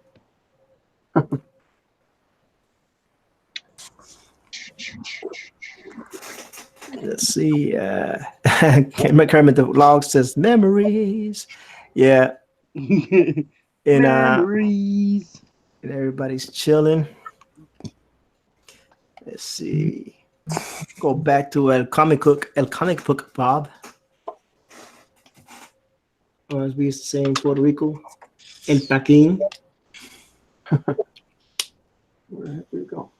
Let's see. Kermit the Log says memories. Yeah. And Memories. and everybody's chilling. Let's see. Go back to El Comic Book Bob. Or as we used to say in Puerto Rico, El Taquín. Where we go?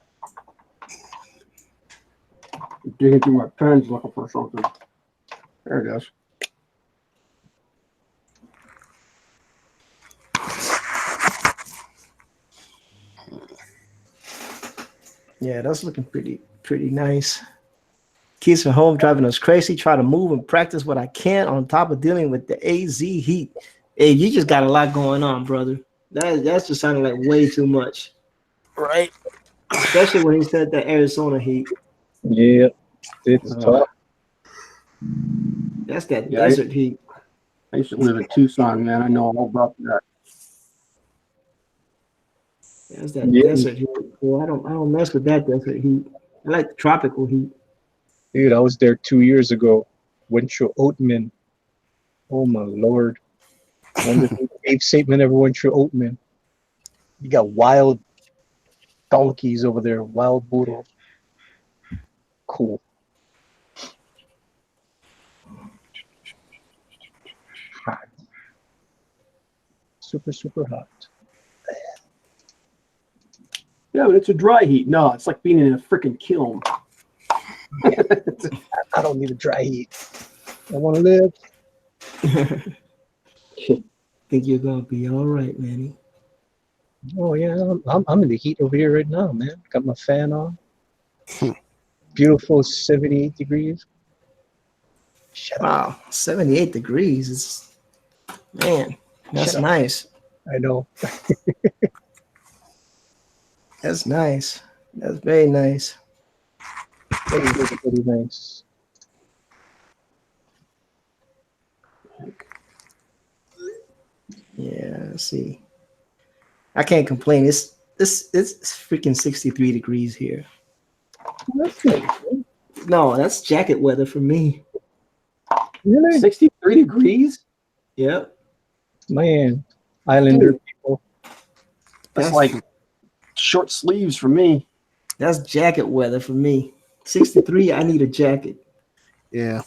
Digging through my pens looking for something. There it is. Yeah, that's looking pretty nice. Kids at home driving us crazy. Try to move and practice what I can on top of dealing with the AZ heat. Hey, you just got a lot going on, brother. That's just sounding like way too much. Right. Especially when he said that Arizona heat. Yeah, it's tough. That's that Yeah, desert heat. I used to live in Tucson, man. I know all about that. That's that Yeah. desert heat. Well, I don't mess with that desert heat. I like the tropical heat. Dude, I was there 2 years ago. Went through Oatman. Oh my lord! Wonder if Abe Saintman ever went through Oatman. You got wild donkeys over there, wild burro. Cool. Hot. Super hot. Yeah, but it's a dry heat. No, it's like being in a freaking kiln. I don't need a dry heat. I want to live. Think you're gonna be all right, Manny. Oh yeah, I'm in the heat over here right now, man. Got my fan on. Beautiful 78 degrees. Shut up. Wow, 78 degrees. Man, that's Shut up. nice. I know. That's nice. That's very nice. Pretty nice. Yeah, let's see. I can't complain. It's freaking 63 degrees here. That's nice. No, that's jacket weather for me. Really? 63 degrees? Yep. Man, Islander people. That's like short sleeves for me. That's jacket weather for me. 63, I need a jacket. Yeah.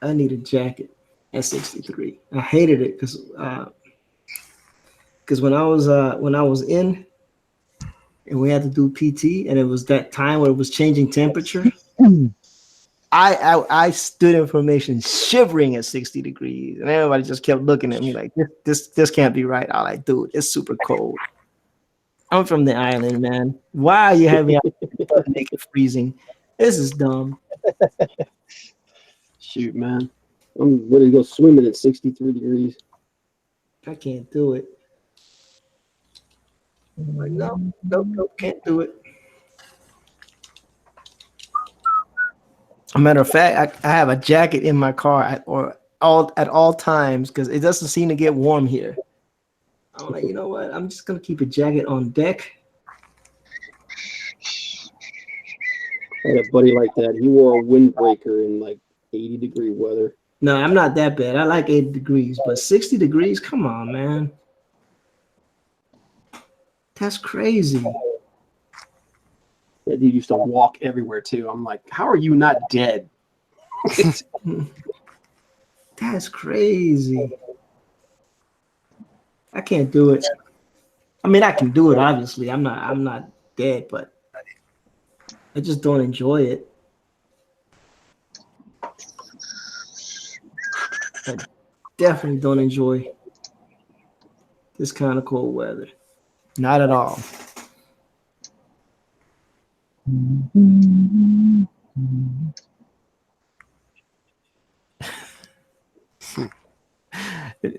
I need a jacket at 63. I hated it because when I was in and we had to do PT and it was that time where it was changing temperature, I stood in formation shivering at 60 degrees and everybody just kept looking at me like this can't be right. I was like, dude, it's super cold. I'm from the island, man. Why are you having me make it freezing? This is dumb. Shoot, man. I'm ready to go swimming at 63 degrees. I can't do it. I'm like, no, can't do it. A matter of fact, I have a jacket in my car at all times because it doesn't seem to get warm here. I'm like, you know what? I'm just gonna keep a jacket on deck. I had a buddy like that. He wore a windbreaker in like 80-degree weather. No, I'm not that bad. I like 80 degrees, but 60 degrees? Come on, man. That's crazy. That dude used to walk everywhere too. I'm like, how are you not dead? That's crazy. I can't do it. I mean, I can do it. Obviously, I'm not dead, but I just don't enjoy it. I definitely don't enjoy this kind of cold weather. Not at all.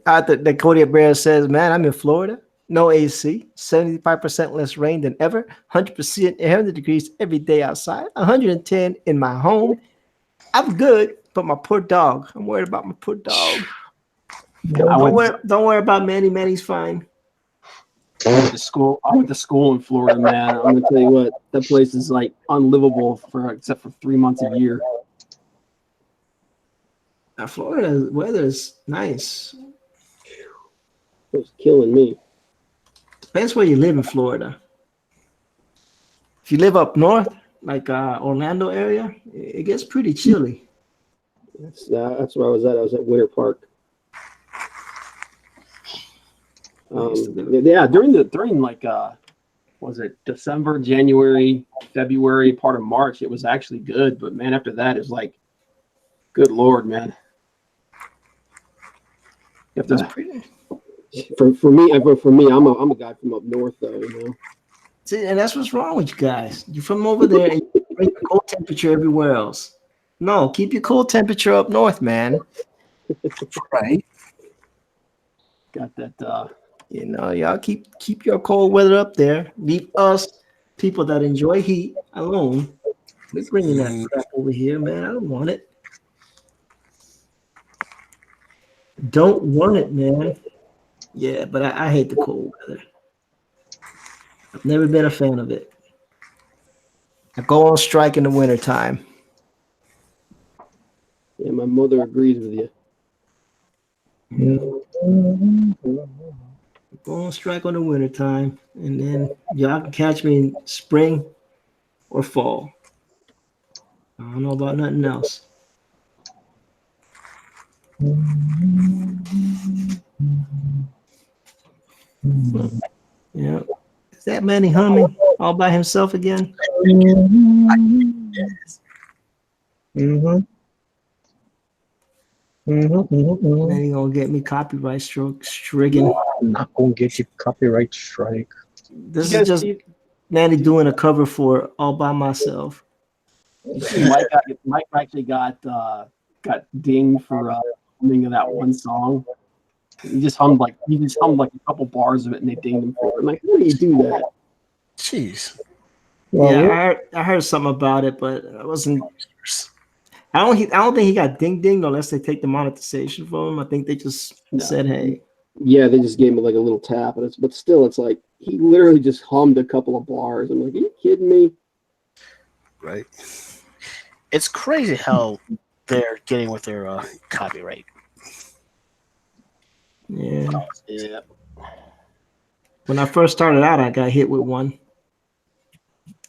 The Kodiak Bear says, man, I'm in Florida. No AC, 75% less rain than ever, 100%, 100 degrees every day outside, 110 in my home. I'm good, but my poor dog. I'm worried about my poor dog. Don't worry about Manny. Manny's fine. I went to school in Florida, man. I'm gonna tell you what, that place is like unlivable except for 3 months a year. Florida weather is nice. It was killing me. Depends where you live in Florida. If you live up north, like Orlando area, it gets pretty chilly. That's where I was at. I was at Winter Park. Yeah, during like was it December, January, February, part of March, it was actually good. But man, after that, it was like, good Lord, man. You have to, for me, I'm a guy from up north, though. You know. See, and that's what's wrong with you guys. You're from over there and you bring the cold temperature everywhere else. No, keep your cold temperature up north, man. Right. Got that. You know, y'all keep your cold weather up there. Leave us people that enjoy heat alone. We're bringing that crap over here, man. I don't want it. Don't want it, man. Yeah, but I hate the cold weather. I've never been a fan of it. I go on strike in the wintertime. Yeah, my mother agrees with you. Go on strike on the wintertime, and then y'all can catch me in spring or fall. I don't know about nothing else. Yeah. Is that Manny humming all by himself again? Manny gonna get me copyright stricken. I'm not gonna get you copyright strike. This You is guys just see- Manny doing a cover for All By Myself. You see Mike actually got dinged for humming of that one song. He just hummed like a couple bars of it, and they dinged him for it. I'm like, how do you do that? Jeez. Yeah, I heard something about it, but I wasn't. I don't think he got dinged unless they take the monetization from him. I think they just said, "Hey." Yeah, they just gave him like a little tap, but still, it's like he literally just hummed a couple of bars. I'm like, are you kidding me? Right. It's crazy how they're getting with their copyright. Yeah. Yeah. When I first started out, I got hit with one.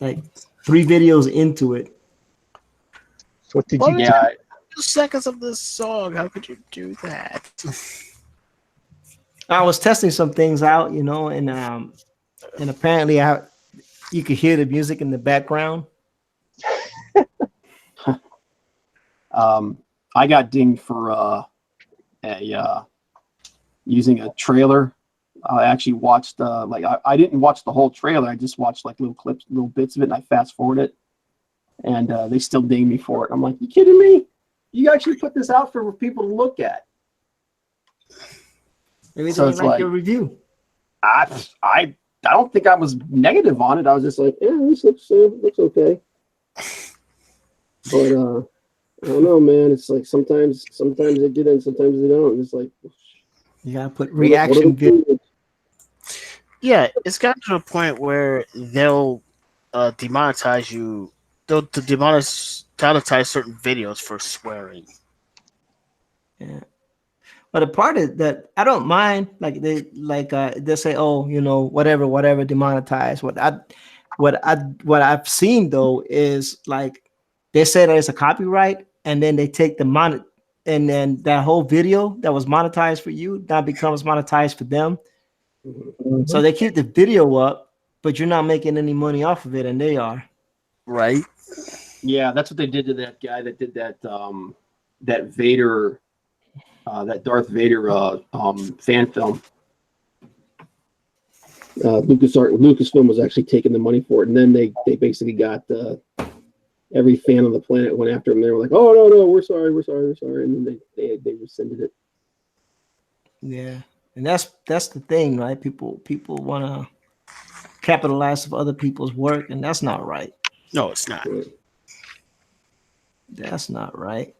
Like 3 videos into it. So what did What you did do? Yeah, 2 seconds of this song. How could you do that? I was testing some things out, you know, and apparently you could hear the music in the background. I got dinged for using a trailer. I actually watched I didn't watch the whole trailer. I just watched like little clips, little bits of it, and I fast forwarded it, and they still dinged me for it. I'm like, you kidding me? You actually put this out for people to look at. Maybe So they it's like like- your review. I don't think I was negative on it. I was just like, yeah, this looks okay. But I don't know, man. It's like sometimes they do that, and sometimes they don't. It's like You gotta put what are reaction the video. rules? Yeah, it's gotten to a point where they'll demonetize you. They'll demonetize certain videos for swearing. Yeah. But the part is that I don't mind, like they say, oh, you know, whatever, demonetize. What I've seen though is like they say that it's a copyright, and then they take the and then that whole video that was monetized for you now becomes monetized for them. So they keep the video up, but you're not making any money off of it, and they are. Right. Yeah, that's what they did to that guy that did that that Vader that Darth Vader fan film. Lucasfilm was actually taking the money for it, and then they basically got every fan on the planet went after him. They were like, "Oh no, we're sorry," and then they rescinded it. Yeah, and that's the thing, right? People want to capitalize of other people's work, and that's not right. No, it's not. That's not right.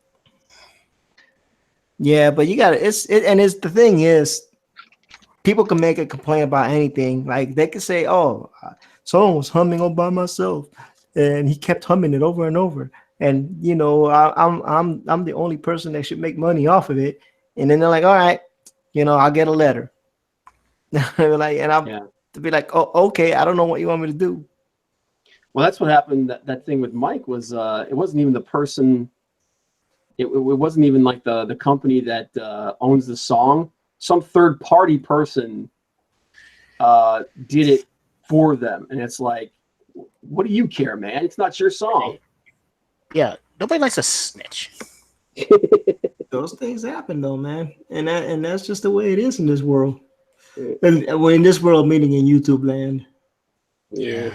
Yeah, but you got to and it's the thing is, people can make a complaint about anything. Like they can say, "Oh, someone was humming all by myself, and he kept humming it over and over." And you know, I'm the only person that should make money off of it. And then they're like, "All right, you know, I'll get a letter." They're like, and I'm to be like, "Oh, okay, I don't know what you want me to do." Well, that's what happened. That thing with Mike was it wasn't even the person. It wasn't even like the company that owns the song. Some third party person did it for them, and it's like, what do you care, man? It's not your song. Yeah, Nobody likes a snitch. Those things happen though, man, and that's just the way it is in this world. And in this world, meaning in YouTube land. Yeah.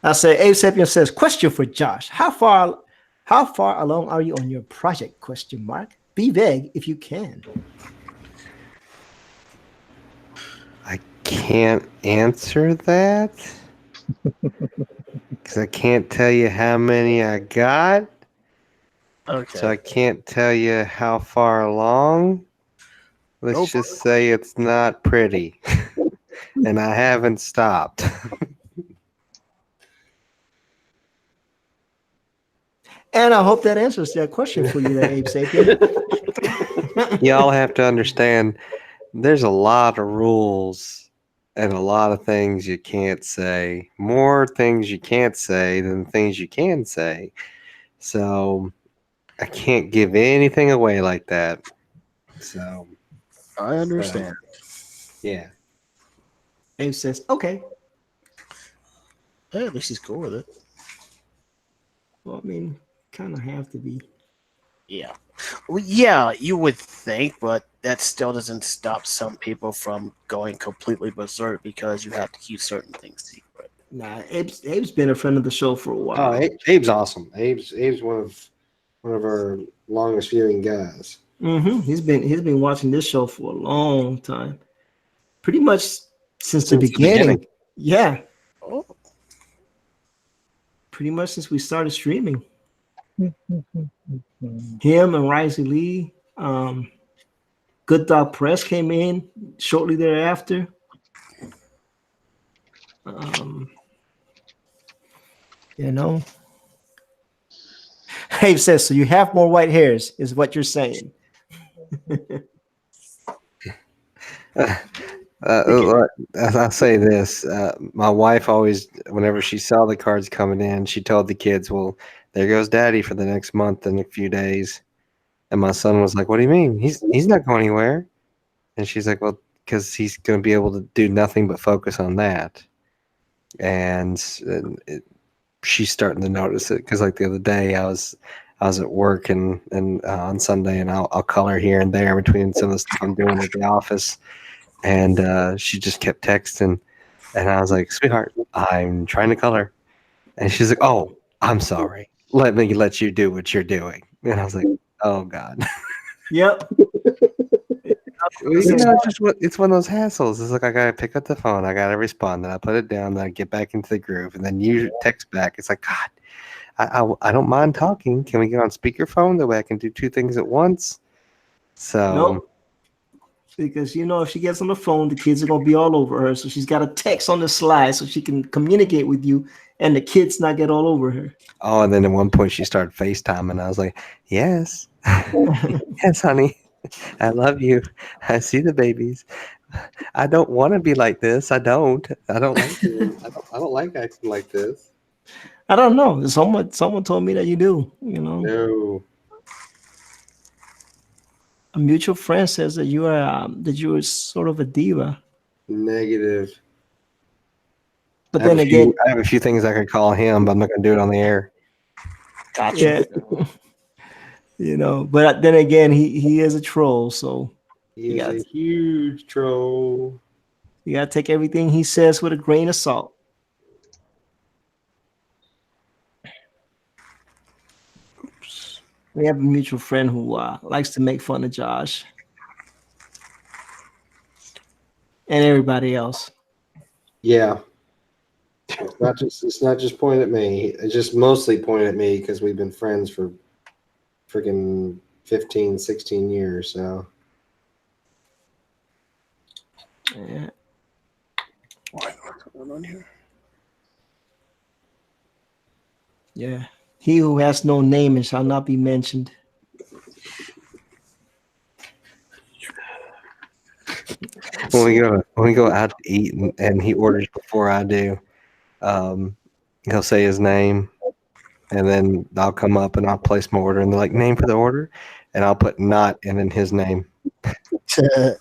I say Abe Sapien says, question for Josh. How far along are you on your project? Question mark. Be vague if you can. I can't answer that because I can't tell you how many I got. Okay. So I can't tell you how far along. Let's Nope. just say it's not pretty. And I haven't stopped. And I hope that answers that question for you there, Abe Sapien. Y'all have to understand there's a lot of rules and a lot of things you can't say. More things you can't say than things you can say. So I can't give anything away like that. So I understand. yeah. Abe says, okay. Hey, at least he's cool with it. Well, I mean, kind of have to be. Yeah. Well, yeah, you would think, but that still doesn't stop some people from going completely berserk because you have to keep certain things secret. Nah, Abe's been a friend of the show for a while. Oh, Abe's awesome. Abe's one of our longest viewing guys. Mm-hmm. He's been watching this show for a long time. Pretty much since the beginning. Yeah. Oh, Pretty much since we started streaming. Him and Risey Lee. Good Dog Press came in shortly thereafter. You know. Abe says, so you have more white hairs, is what you're saying. I'll say this. My wife always, whenever she saw the cards coming in, she told the kids, well, there goes daddy for the next month and a few days. And my son was like, what do you mean? He's not going anywhere. And she's like, well, because he's going to be able to do nothing but focus on that. And she's starting to notice it because, like the other day, I was at work and on Sunday, and I'll color here and there between some of the stuff I'm doing at the office. And she just kept texting, and I was like, sweetheart, I'm trying to color. And she's like, oh, I'm sorry. Let me let you do what you're doing. And I was like, oh God. Yep. It's one of those hassles. It's like I gotta pick up the phone, I gotta respond, then I put it down, then I get back into the groove, and then you text back. It's like, God, I don't mind talking. Can we get on speakerphone that way I can do two things at once? So Nope. Because if she gets on the phone, the kids are gonna be all over her. So she's got a text on the slide so she can communicate with you, and the kids not get all over her. oh, and then at one point she started FaceTime, I was like, yes, yes, honey, I love you. I see the babies. I don't want to be like this. I don't like it. I don't like acting like this. I don't know. Someone told me that you do. No. A mutual friend says that you are sort of a diva. Negative. But then again, I have a few things I could call him, but I'm not going to do it on the air. gotcha. Yeah. But then again, he is a troll, so He is a huge troll. you gotta take everything he says with a grain of salt. Oops. We have a mutual friend who likes to make fun of Josh and everybody else. Yeah. It's not just pointed at me. It's just mostly pointed at me because we've been friends for freaking 15, 16 years. So Yeah. What's going on here? Yeah. He who has no name and shall not be mentioned. When we go out to eat and he orders before I do, he'll say his name, and then I'll come up and I'll place my order, and they're like, name for the order, and I'll put not and then his name. The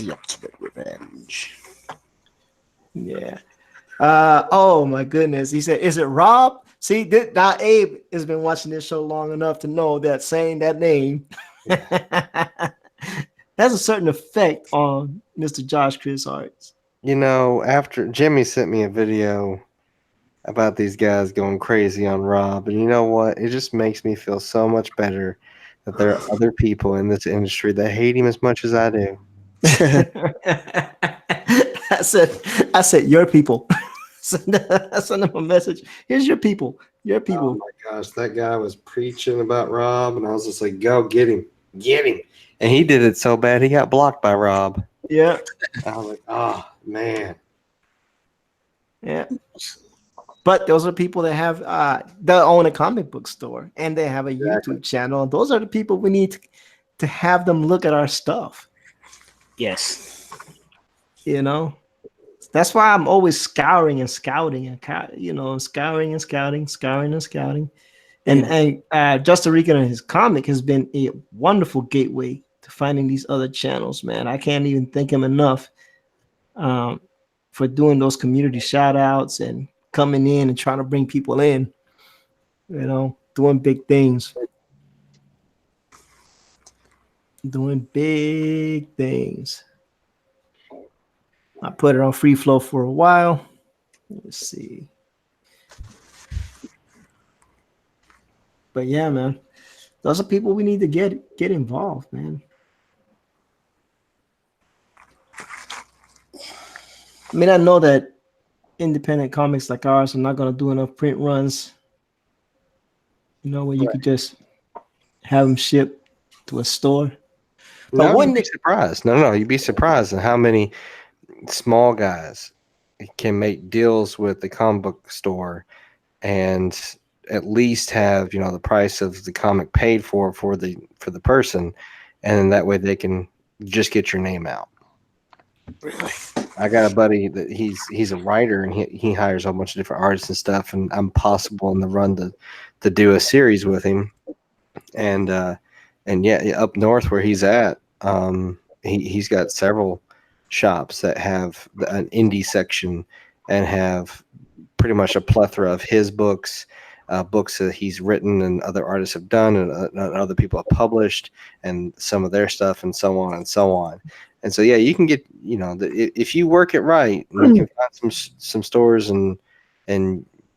ultimate revenge. Yeah. Oh my goodness. He said, is it Rob? See, now Abe has been watching this show long enough to know that saying that name has a certain effect on Mr. Josh Chris Arts. You know, after Jimmy sent me a video about these guys going crazy on Rob, and you know what? It just makes me feel so much better that there are other people in this industry that hate him as much as I do. I said, your people. I sent him a message. Here's your people. Your Oh people. my gosh, that guy was preaching about Rob, and I was just like, "Go get him, get him!" And he did it so bad he got blocked by Rob. Yeah. I was like, "Oh man." Yeah. But those are people that have that own a comic book store and they have a Exactly. YouTube channel. Those are the people we need to have them look at our stuff. Yes. You know, that's why I'm always scouring and scouting and scouring and scouting. And Justin Rican and his comic has been a wonderful gateway to finding these other channels, man. I can't even thank him enough for doing those community shout outs and coming in and trying to bring people in, doing big things. Doing big things. I put it on free flow for a while. Let's see. But yeah, man, those are people we need to get involved, man. I mean, I know that independent comics like ours are not going to do enough print runs, where you could just have them shipped to a store. But No, wouldn't you'd be surprised. No, you'd be surprised at how many small guys can make deals with the comic book store and at least have the price of the comic paid for the person, and then that way they can just get your name out. Really? I got a buddy that he's a writer and he hires a whole bunch of different artists and stuff, and I'm possible in the run to do a series with him, and yeah, up north where he's at, he's got several shops that have an indie section and have pretty much a plethora of his books, books that he's written and other artists have done and other people have published, and some of their stuff, and so on and so on. And so, yeah, you can get, if you work it right, you can find some stores and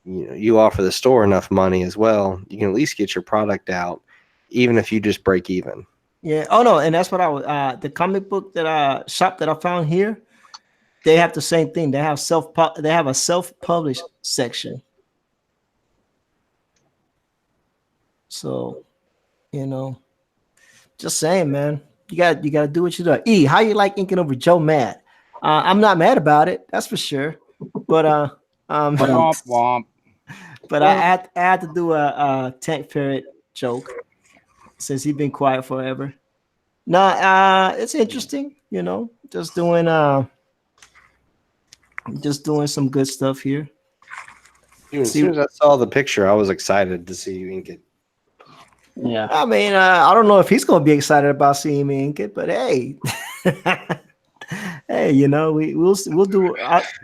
you offer the store enough money as well, you can at least get your product out, even if you just break even. Yeah. Oh no, and that's what I was. The comic book shop that I found here, they have the same thing. They have a self-published section. So, just saying, man, you got to do what you do. E, how you like inking over Joe Mad? I'm not mad about it, that's for sure. But Womp womp. but I had to do a Tank Ferret joke since he's been quiet forever. Nah, it's interesting, just doing some good stuff here. Dude, as soon as I saw the picture, I was excited to see you ink it. Yeah. I mean, I don't know if he's gonna be excited about seeing me ink it, but hey, hey, we'll do.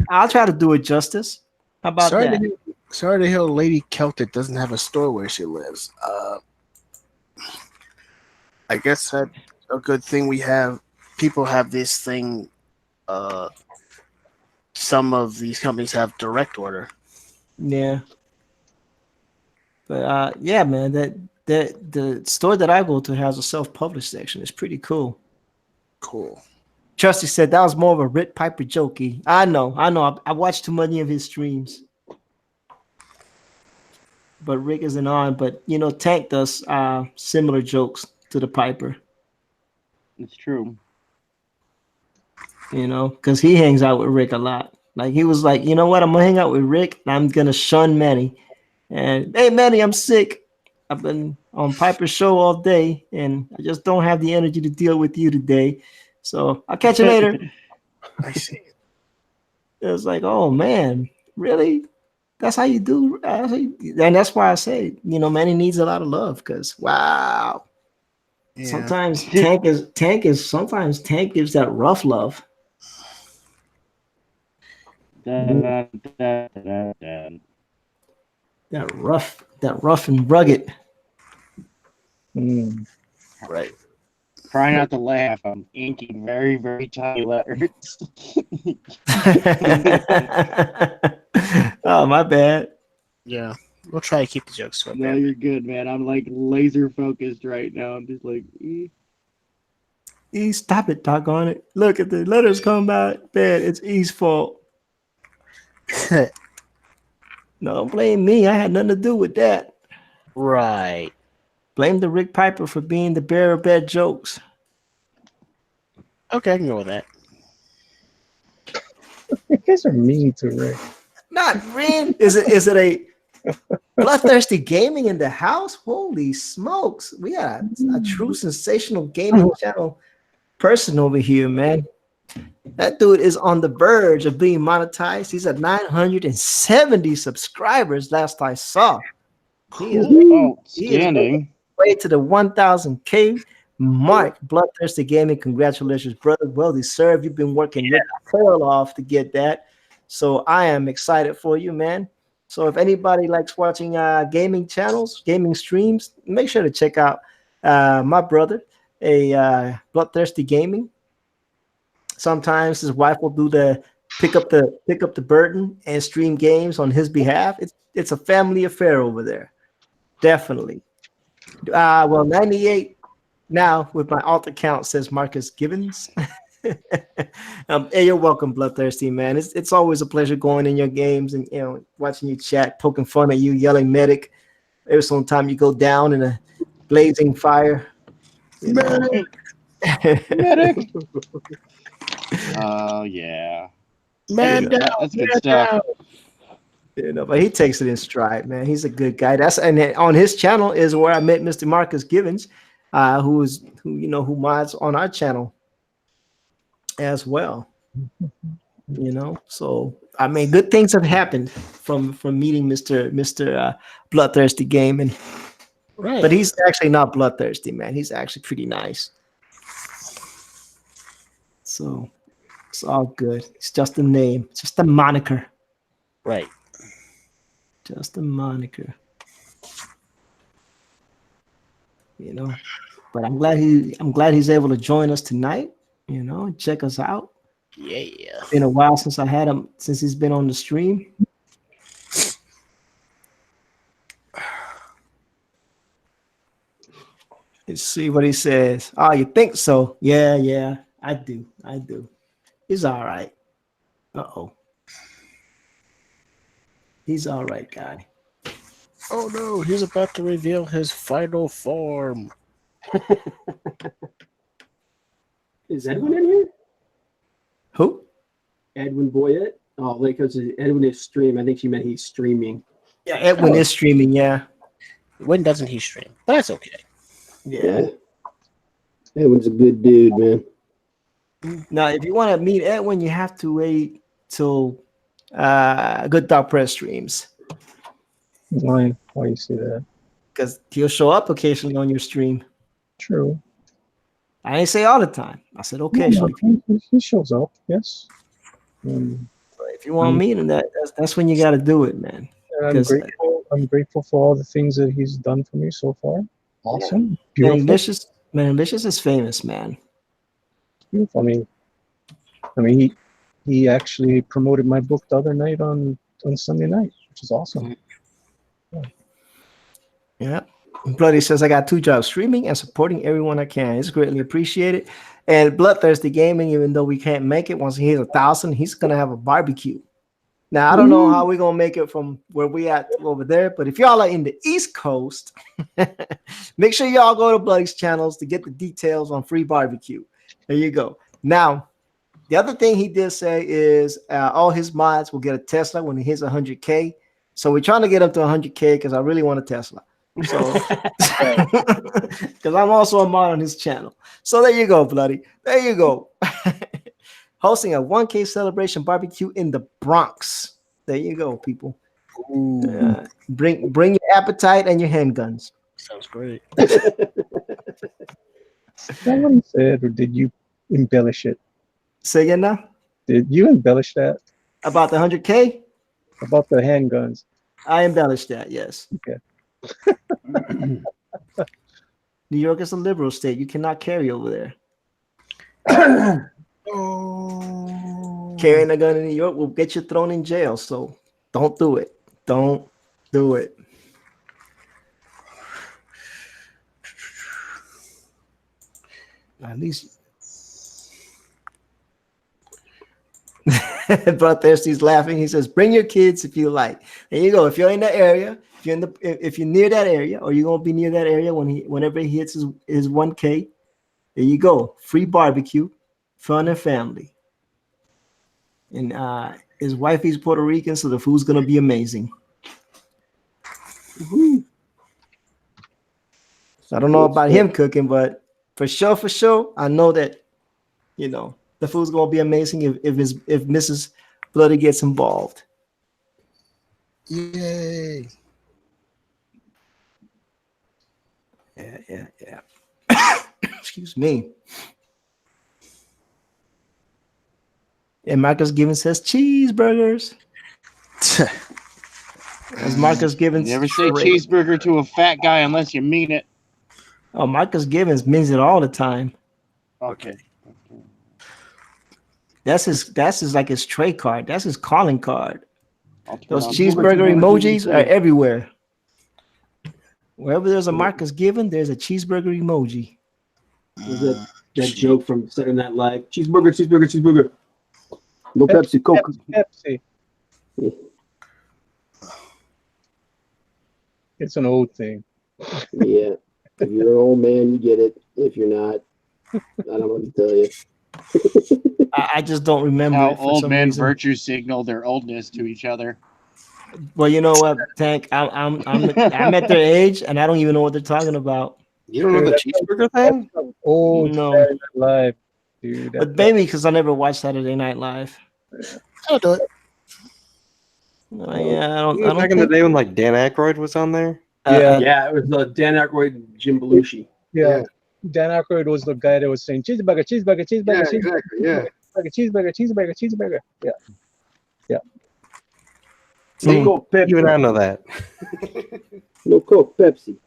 I'll try to do it justice. How about that? Sorry to hear Lady Celtic doesn't have a store where she lives. I guess that's a good thing. People have this thing. Some of these companies have direct order. Yeah. But yeah, man, the store that I go to has a self-published section. It's pretty cool. Cool. Trusty said that was more of a Rick Piper jokey. I know. I watched too many of his streams. But Rick isn't on. But Tank does similar jokes to the Piper. It's true. Because he hangs out with Rick a lot. Like he was like, you know what? I'm gonna hang out with Rick and I'm gonna shun Manny. And hey, Manny, I'm sick. I've been on Piper's show all day, and I just don't have the energy to deal with you today. So I'll catch you later. I see. It was like, oh man, really? That's how you do. And that's why I say, Manny needs a lot of love because wow. Yeah. Sometimes Tank gives that rough love. Dun, dun, dun, dun. That rough and rugged. Mm. Right. Try not to laugh. I'm inking very, very tiny letters. Oh, my bad. Yeah, we'll try to keep the jokes to a No, minute. you're good, man. I'm like laser focused right now. I'm just like, Stop it, doggone it. Look at the letters come out. Bad. It's E's fault. No, don't blame me. I had nothing to do with that. Right. Blame the Rick Piper for being the bearer of bad jokes. Okay, I can go with that. You guys are mean to Rick. Not Rin. Is it a bloodthirsty gaming in the house? Holy smokes. We got a true sensational gaming channel person over here, man. That dude is on the verge of being monetized. He's at 970 subscribers last I saw. He is outstanding. way to the 1000K mark. Bloodthirsty Gaming, congratulations, brother. Well deserved. You've been working your tail off to get that. So I am excited for you, man. So if anybody likes watching gaming channels, gaming streams, make sure to check out my brother, Bloodthirsty Gaming. Sometimes his wife will do the pick up the burden and stream games on his behalf. It's a family affair over there. Definitely. Well, 98 now with my alt account says Marcus Gibbons. Hey, you're welcome, Bloodthirsty, man. It's always a pleasure going in your games and watching you chat, poking fun at you, yelling medic. Every single time you go down in a blazing fire. Medic. Oh yeah. Man down. That's good stuff. But he takes it in stride, man. He's a good guy. And on his channel is where I met Mr. Marcus Gibbons, who mods on our channel as well. So I mean, good things have happened from meeting Mr. Bloodthirsty Gaming. Right. But he's actually not bloodthirsty, man. He's actually pretty nice. So it's all good. It's just a name. It's just a moniker. Right. Just a moniker. But I'm glad he's able to join us tonight, and check us out. Yeah. It's been a while since he's been on the stream. Let's see what he says. Oh, you think so? Yeah, I do. He's all right. Uh-oh. He's all right, guy. Oh no, he's about to reveal his final form. Is Edwin in here? Who? Edwin Boyette? Oh, because Edwin is stream. I think she meant he's streaming. Yeah, Edwin is streaming, yeah. When doesn't he stream? But that's okay. Yeah. Edwin's a good dude, man. Now, if you want to meet Edwin, you have to wait till Good Dog Press streams. Why you say that? Because he'll show up occasionally on your stream. True. I didn't say all the time. I said occasionally. He shows up, yes. If you want to meet him, that's when you got to do it, man. I'm grateful for all the things that he's done for me so far. Awesome. Beautiful. Malicious is famous, man. Beautiful. I mean, he actually promoted my book the other night on Sunday night, which is awesome. Yeah. Bloody says, I got 2 jobs, streaming and supporting everyone I can. It's greatly appreciated. And Bloodthirsty Gaming, even though we can't make it, once he hits 1,000, he's going to have a barbecue. Now, I don't know how we're going to make it from where we at over there, but if y'all are in the East Coast, make sure y'all go to Bloody's channels to get the details on free barbecue. There you go. Now, the other thing he did say is all his mods will get a Tesla when he hits 100K. So we're trying to get up to 100K because I really want a Tesla. So, because I'm also a mod on his channel. So there you go, Bloody. There you go. Hosting a 1K celebration barbecue in the Bronx. There you go, people. Bring your appetite and your handguns. Sounds great. Is that what he said, or did you embellish it? Say again now? Did you embellish that? About the 100K? About the handguns? I embellished that, yes. Okay. New York is a liberal state. You cannot carry over there. Carrying a gun in New York will get you thrown in jail. So don't do it. Don't do it. At least. Bloodthirsty's laughing. He says, "Bring your kids if you like." There you go. If you're in that area, if you're near that area, or you're gonna be near that area whenever he hits his 1K, there you go. Free barbecue, fun and family. And his wife is Puerto Rican, so the food's gonna be amazing. So I don't know about him cooking, but for sure, I know that the food's gonna be amazing if Mrs. Bloody gets involved. Yay! Yeah. Excuse me. And Marcus Gibbons says cheeseburgers. As Marcus Gibbons, You never say cheeseburger to a fat guy unless you mean it. Oh, Marcus Gibbons means it all the time. Okay. That's his like his trade card. That's his calling card. Those on. cheeseburger emojis are everywhere. Wherever there's a Marcus Gibbons, there's a cheeseburger emoji. Was that joke from Saturday Night Live? Cheeseburger. No Pepsi, Coke. Pepsi. It's an old thing. Yeah. If you're an old man, you get it. If you're not, I don't know what to tell you. I just don't remember How it for old some men reason. virtue signal their oldness to each other. Well, you know what, Tank? I'm at their age, and I don't even know what they're talking about. You don't know the cheeseburger thing? Old No. Saturday Night Live, dude. But maybe because I never watched Saturday Night Live. I'll do it. Yeah, I don't. Back in the day when like Dan Aykroyd was on there. Yeah, it was Dan Aykroyd and Jim Belushi. Yeah. Dan Aykroyd was the guy that was saying cheeseburger. Yeah, exactly. Yeah. Cheeseburger. Yeah. No Coke, Pepsi. Even I know that. No Coke, Pepsi.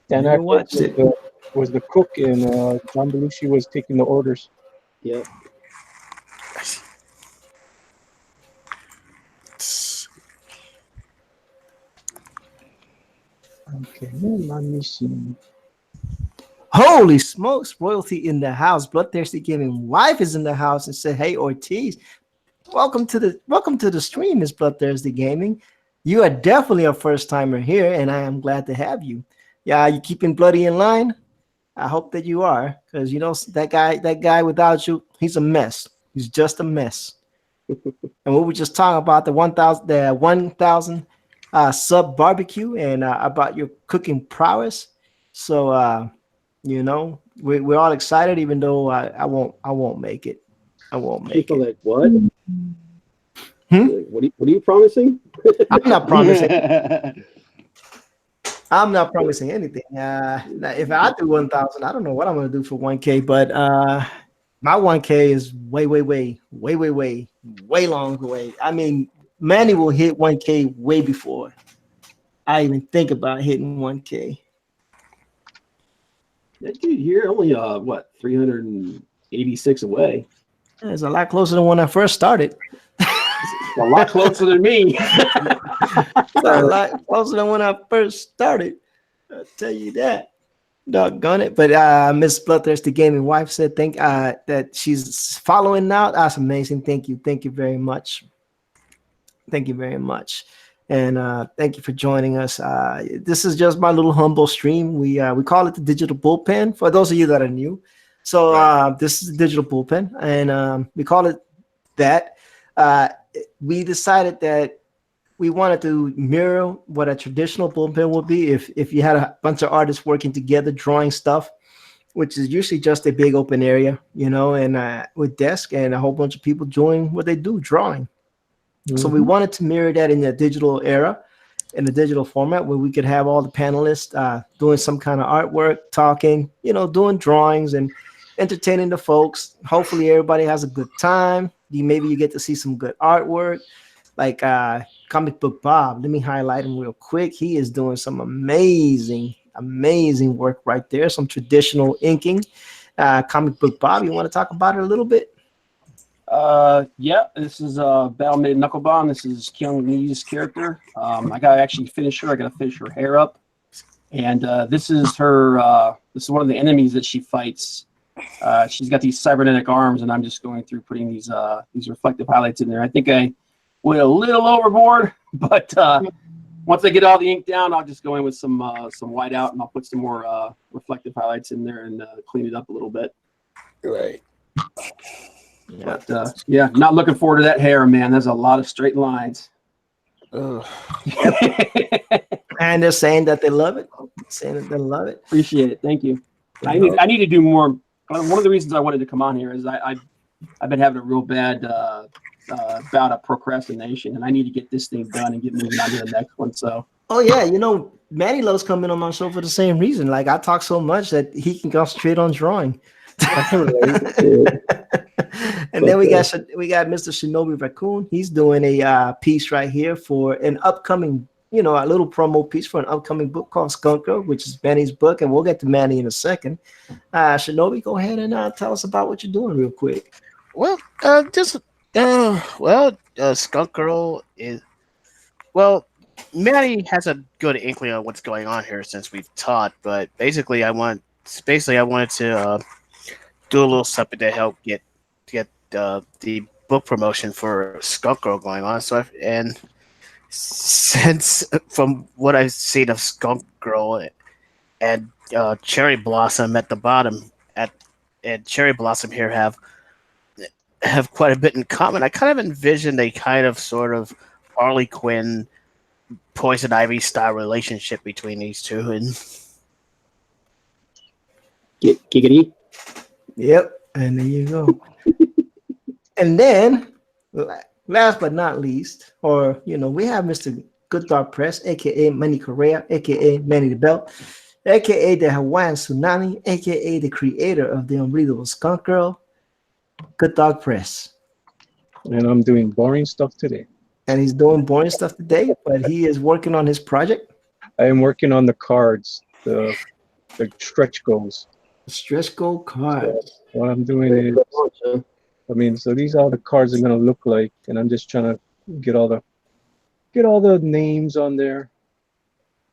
Dan Never watched Aykroyd was the cook, and John Belushi was taking the orders. Yep. Okay, let me see. Holy smokes! Royalty in the house. Bloodthirsty Gaming wife is in the house and said, "Hey Ortiz, welcome to the stream, Miss Bloodthirsty Gaming. You are definitely a first timer here, and I am glad to have you. Yeah, you keeping Bloody in line? I hope that you are, because that guy without you, he's a mess. He's just a mess. And we were just talking about the 1,000 sub barbecue and about your cooking prowess. So we're all excited, even though I won't make it. I won't make it. Like what? Hmm? What are you promising? I'm not promising. I'm not promising anything. If I do 1,000, I don't know what I'm gonna do for 1K, but my 1K is way long away. I mean, Manny will hit 1K way before I even think about hitting 1K. That dude here only 386 away. It's a lot closer than when I first started. A lot closer than me. It's a lot closer than when I first started. I'll tell you that. Doggone it. But Miss Bloodthirsty Gaming wife said that she's following now. That's amazing. Thank you. Thank you very much. Thank you very much. And thank you for joining us. This is just my little humble stream. We call it the Digital Bullpen for those of you that are new. So this is the Digital Bullpen, and we call it that. We decided that we wanted to mirror what a traditional bullpen would be if you had a bunch of artists working together, drawing stuff, which is usually just a big open area, and with desk and a whole bunch of people doing what they do, drawing. Mm-hmm. So we wanted to mirror that in the digital era, in the digital format, where we could have all the panelists doing some kind of artwork, talking, doing drawings and entertaining the folks. Hopefully everybody has a good time. Maybe you get to see some good artwork. like Comic Book Bob. Let me highlight him real quick. He is doing some amazing work right there. Some traditional inking. Comic Book Bob, you want to talk about it a little bit? Yeah, this is Battle Made Knucklebomb. This is Keanu Lee's character. I gotta actually finish her. I gotta finish her hair up, and this is her. This is one of the enemies that she fights. She's got these cybernetic arms, and I'm just going through putting these reflective highlights in there. I think I went a little overboard, but once I get all the ink down, I'll just go in with some white out, and I'll put some more reflective highlights in there and clean it up a little bit. Right. But yeah, not looking forward to that hair, man. There's a lot of straight lines. Ugh. And they're saying that they love it. Saying that they love it. Appreciate it. Thank you. I need to do more. One of the reasons I wanted to come on here is I've been having a real bad bout of procrastination, and I need to get this thing done and get moving on to the next one. So. Oh yeah, Manny loves coming on my show for the same reason. Like I talk so much that he can concentrate on drawing. And then we got Mr. Shinobi Raccoon. He's doing a piece right here for an upcoming, a little promo piece for an upcoming book called Skunk Girl, which is Manny's book, and we'll get to Manny in a second. Shinobi, go ahead and tell us about what you're doing real quick. Well, Skunk Girl is Manny has a good inkling on what's going on here since we've taught, but basically I wanted to do a little something to help get the book promotion for Skunk Girl going on. So since from what I've seen of Skunk Girl and Cherry Blossom at the bottom and Cherry Blossom here have quite a bit in common, I kind of envisioned a kind of sort of Harley Quinn, Poison Ivy style relationship between these two, and Giggity. Yep, and there you go. And then, last but not least, we have Mr. Good Dog Press, aka Manny Correa, aka Manny the Belt, aka the Hawaiian Tsunami, aka the creator of the Unbreathable Skunk Girl, Good Dog Press. And I'm doing boring stuff today. And he's doing boring stuff today, but he is working on his project. I am working on the cards, the stretch goals. Stretch goal cards. What I'm doing is, so these are the cards are gonna look like, and I'm just trying to get all the names on there.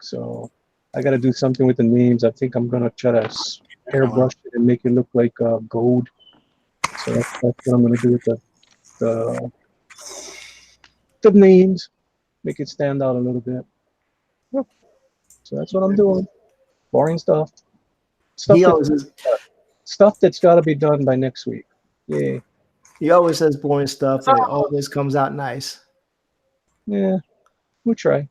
So I got to do something with the names. I think I'm gonna try to airbrush it and make it look like gold. So that's what I'm gonna do with the names, make it stand out a little bit. Yep. So that's what I'm doing. Boring stuff. Stuff that's got to be done by next week. Yay. He always says boring stuff, and it always comes out nice. Yeah, we try.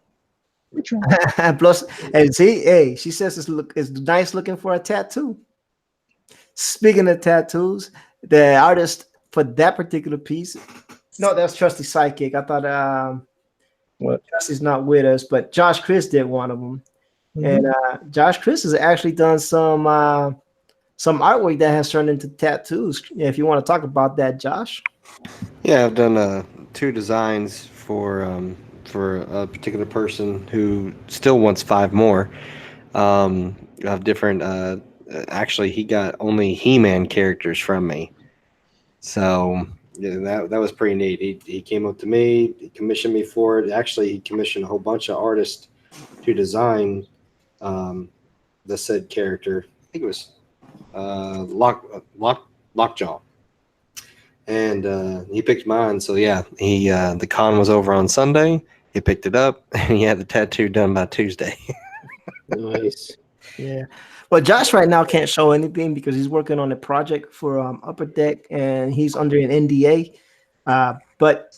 Plus, and see, she says it's nice looking for a tattoo. Speaking of tattoos, the artist for that particular piece, no, that's Trusty Sidekick. I thought what? Trusty's not with us, but Josh Chris did one of them. Mm-hmm. And Josh Chris has actually done some artwork that has turned into tattoos. If you want to talk about that, Josh. Yeah, I've done 2 designs for a particular person who still wants 5 more. Of different. Actually, he got only He-Man characters from me, so yeah, that was pretty neat. He came up to me, he commissioned me for it. Actually, he commissioned a whole bunch of artists to design the said character. I think it was Lockjaw, and he picked mine. So yeah, the con was over on Sunday. He picked it up and he had the tattoo done by Tuesday. Nice. Yeah. Well, Josh right now can't show anything because he's working on a project for Upper Deck and he's under an NDA. But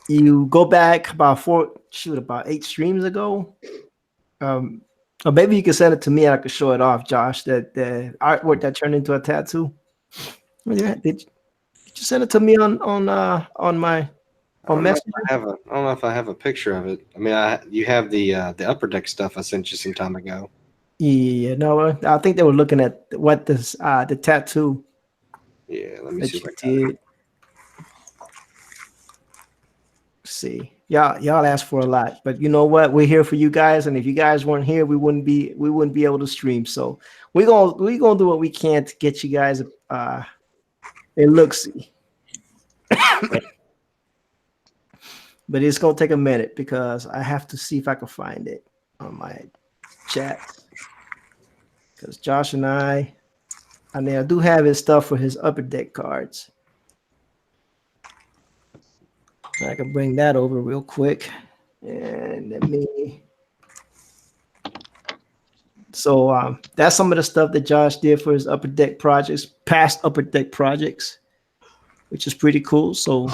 you go back about 8 streams ago. Or maybe you can send it to me and I could show it off, Josh, that the artwork that turned into a tattoo. Did you send it to me on Messenger? I don't know if I have a picture of it. I mean, you have the Upper Deck stuff I sent you some time ago. Yeah, no, I think they were looking at what this the tattoo. Yeah, let me see if I did. see. Y'all asked for a lot, but you know what? We're here for you guys, and if you guys weren't here, we wouldn't be able to stream. So we're gonna do what we can to get you guys a look-see. But it's gonna take a minute because I have to see if I can find it on my chat. Because Josh and I do have his stuff for his upper deck cards. I can bring that over real quick. And let me. So that's some of the stuff that Josh did for his upper deck projects, past upper deck projects, which is pretty cool. So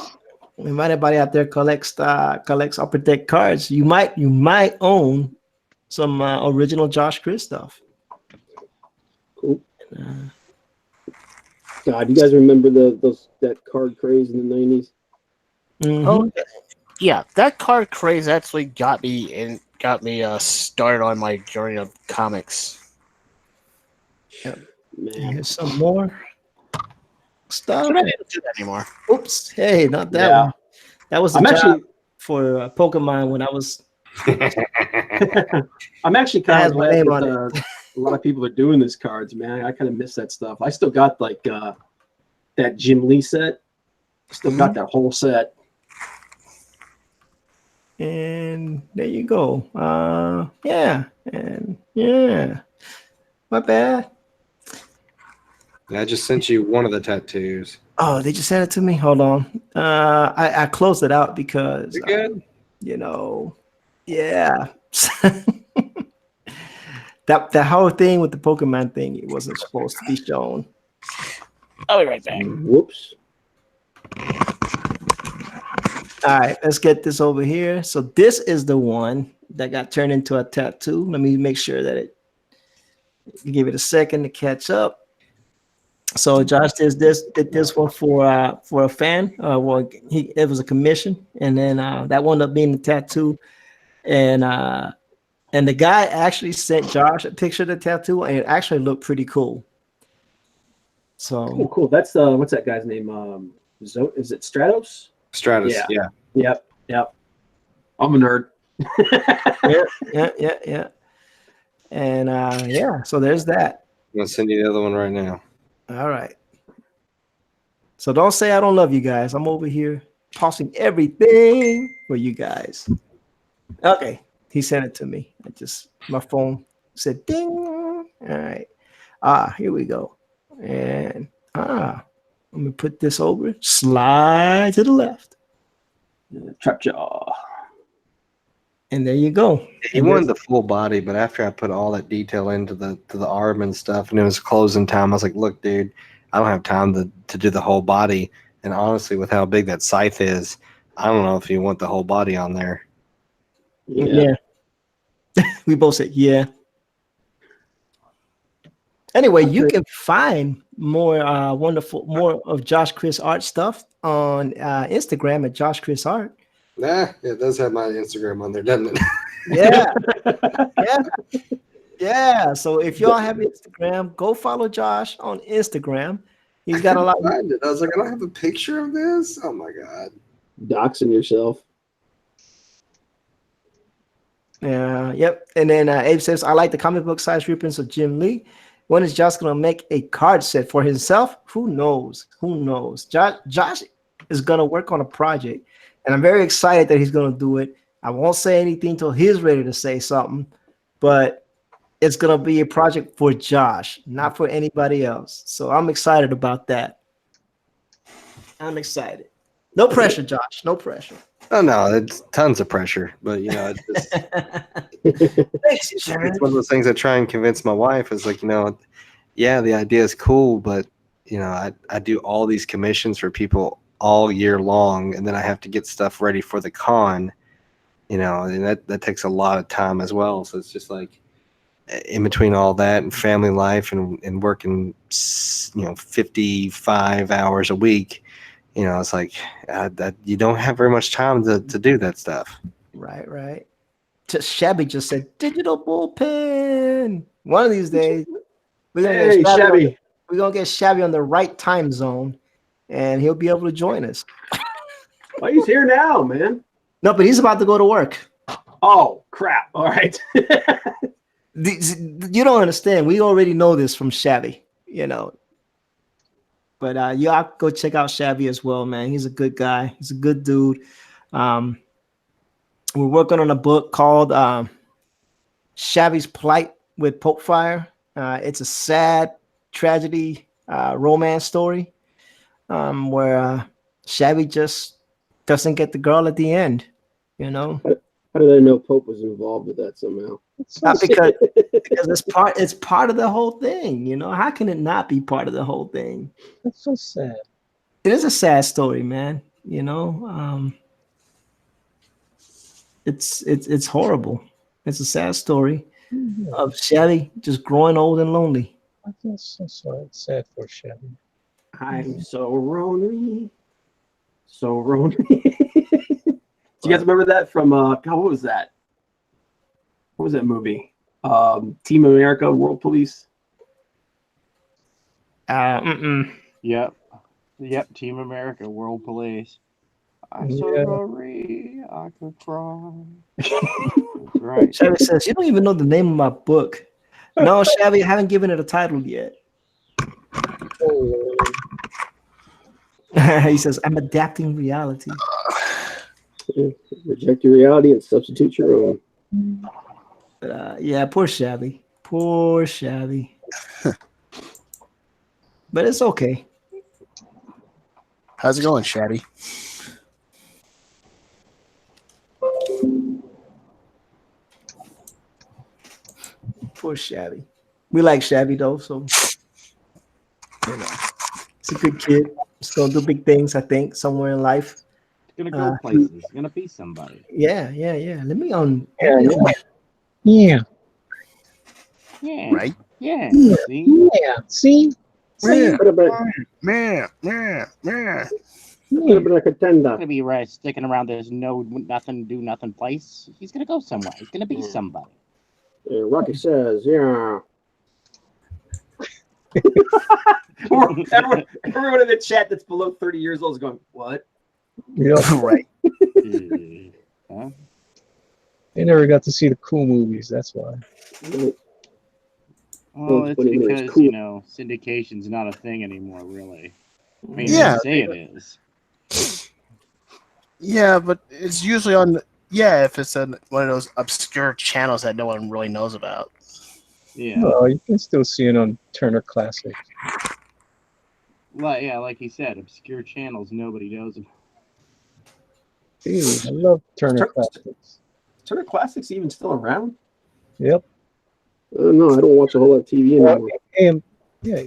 if anybody out there collects upper deck cards, you might own some original Josh Chris stuff. Cool. God, you guys remember that card craze in the 90s? Mm-hmm. Oh, yeah, that card craze actually got me started on my journey of comics. Man. Here's some more stuff. So I didn't do that anymore. Oops! Hey, not that Yeah. one. That was I'm actually for Pokemon when I was. I'm actually kind Has of my glad name that on a lot of people are doing these cards, man. I kind of miss that stuff. I still got like that Jim Lee set. Still got that whole set. And there you go. Yeah, and yeah. My bad. I just sent you one of the tattoos. Oh, they just sent it to me. Hold on. I closed it out because You good? Yeah. that whole thing with the Pokemon thing, it wasn't supposed to be shown. I'll be right back. Whoops. All right, let's get this over here. So this is the one that got turned into a tattoo. Let me make sure that give it a second to catch up. So Josh did this one for a fan. It was a commission, and then that wound up being the tattoo. And the guy actually sent Josh a picture of the tattoo, and it actually looked pretty cool. So Cool. That's what's that guy's name? Is it Stratos? Stratus, yeah. Yep. I'm a nerd. yeah. And so there's that. I'm gonna send you the other one right now. All right. So don't say I don't love you guys. I'm over here tossing everything for you guys. Okay. He sent it to me. My phone said ding. All right. Here we go. And let me put this over. Slide to the left. Trap jaw. And there you go. He wanted the full body, but after I put all that detail into the arm and stuff, and it was closing time, I was like, "Look, dude, I don't have time to do the whole body." And honestly, with how big that scythe is, I don't know if you want the whole body on there. Yeah. We both said yeah. Anyway, you can find more more of Josh Chris Art stuff on Instagram at Josh Chris Art. It does have my Instagram on there, doesn't it? Yeah. So if y'all have Instagram, go follow Josh on Instagram. He's got a lot. Find it. I was like, I don't have a picture of this. Oh my god. Doxing yourself. Yep. And then Abe says, I like the comic book size reprints of Jim Lee. When is Josh going to make a card set for himself? Who knows? Josh is going to work on a project, and I'm very excited that he's going to do it. I won't say anything until he's ready to say something, but it's going to be a project for Josh, not for anybody else. So I'm excited about that. I'm excited. No pressure, Josh. No pressure. Oh no, it's tons of pressure, but it's just, it's one of those things I try and convince my wife is like, yeah, the idea is cool, but I do all these commissions for people all year long, and then I have to get stuff ready for the con, and that takes a lot of time as well. So it's just like in between all that and family life and working 55 hours a week. It's like that you don't have very much time to do that stuff. Right. Shabby just said digital bullpen. One of these days, we're gonna get Shabby on the right time zone, and he'll be able to join us. Well, he's here now, man. No, but he's about to go to work. Oh crap! All right. You don't understand. We already know this from Shabby, you know. But y'all go check out Shabby as well, man. He's a good guy. He's a good dude. We're working on a book called Shabby's Plight with Pope Fire. It's a sad tragedy romance story where Shabby just doesn't get the girl at the end, you know. How did I know Pope was involved with that somehow? Not because it's part of the whole thing, you know. How can it not be part of the whole thing? That's so sad. It is a sad story, man. You know, it's horrible. It's a sad story of Shelly just growing old and lonely. I feel so sorry. It's sad for Shelly. I'm so lonely. So lonely. Do you guys remember that from God, what was that? What was that movie? Team America, World Police. Yep. Team America, World Police. I'm so sorry, I could cry. Right. Shabby says, "You don't even know the name of my book." No, Shabby, I haven't given it a title yet. He says, "I'm adapting reality." Reject your reality and substitute your own. Yeah, poor Shabby. Poor Shabby. But it's okay. How's it going, Shabby? Poor Shabby. We like Shabby though, so you know, he's a good kid. He's gonna do big things, I think, somewhere in life. He's gonna go places. He's gonna be somebody. Yeah. Let me Yeah. Right? Yeah. See? Man. He's gonna be right sticking around this nothing place. He's gonna go somewhere. He's gonna be somebody. Rocky says, yeah. everyone in the chat that's below 30 years old is going, what? Yeah. Right. Huh? They never got to see the cool movies. That's why. Well, it's because, you know, syndication's not a thing anymore, really. I mean, they say it is. Yeah, but it's usually on. If it's on one of those obscure channels that no one really knows about. Yeah. Well, you can still see it on Turner Classic. Well, yeah, like he said, obscure channels nobody knows about. Dude, I love Turner Classics. Turner Classics even still around? Yep. No, I don't watch a whole lot of TV anymore. Yeah,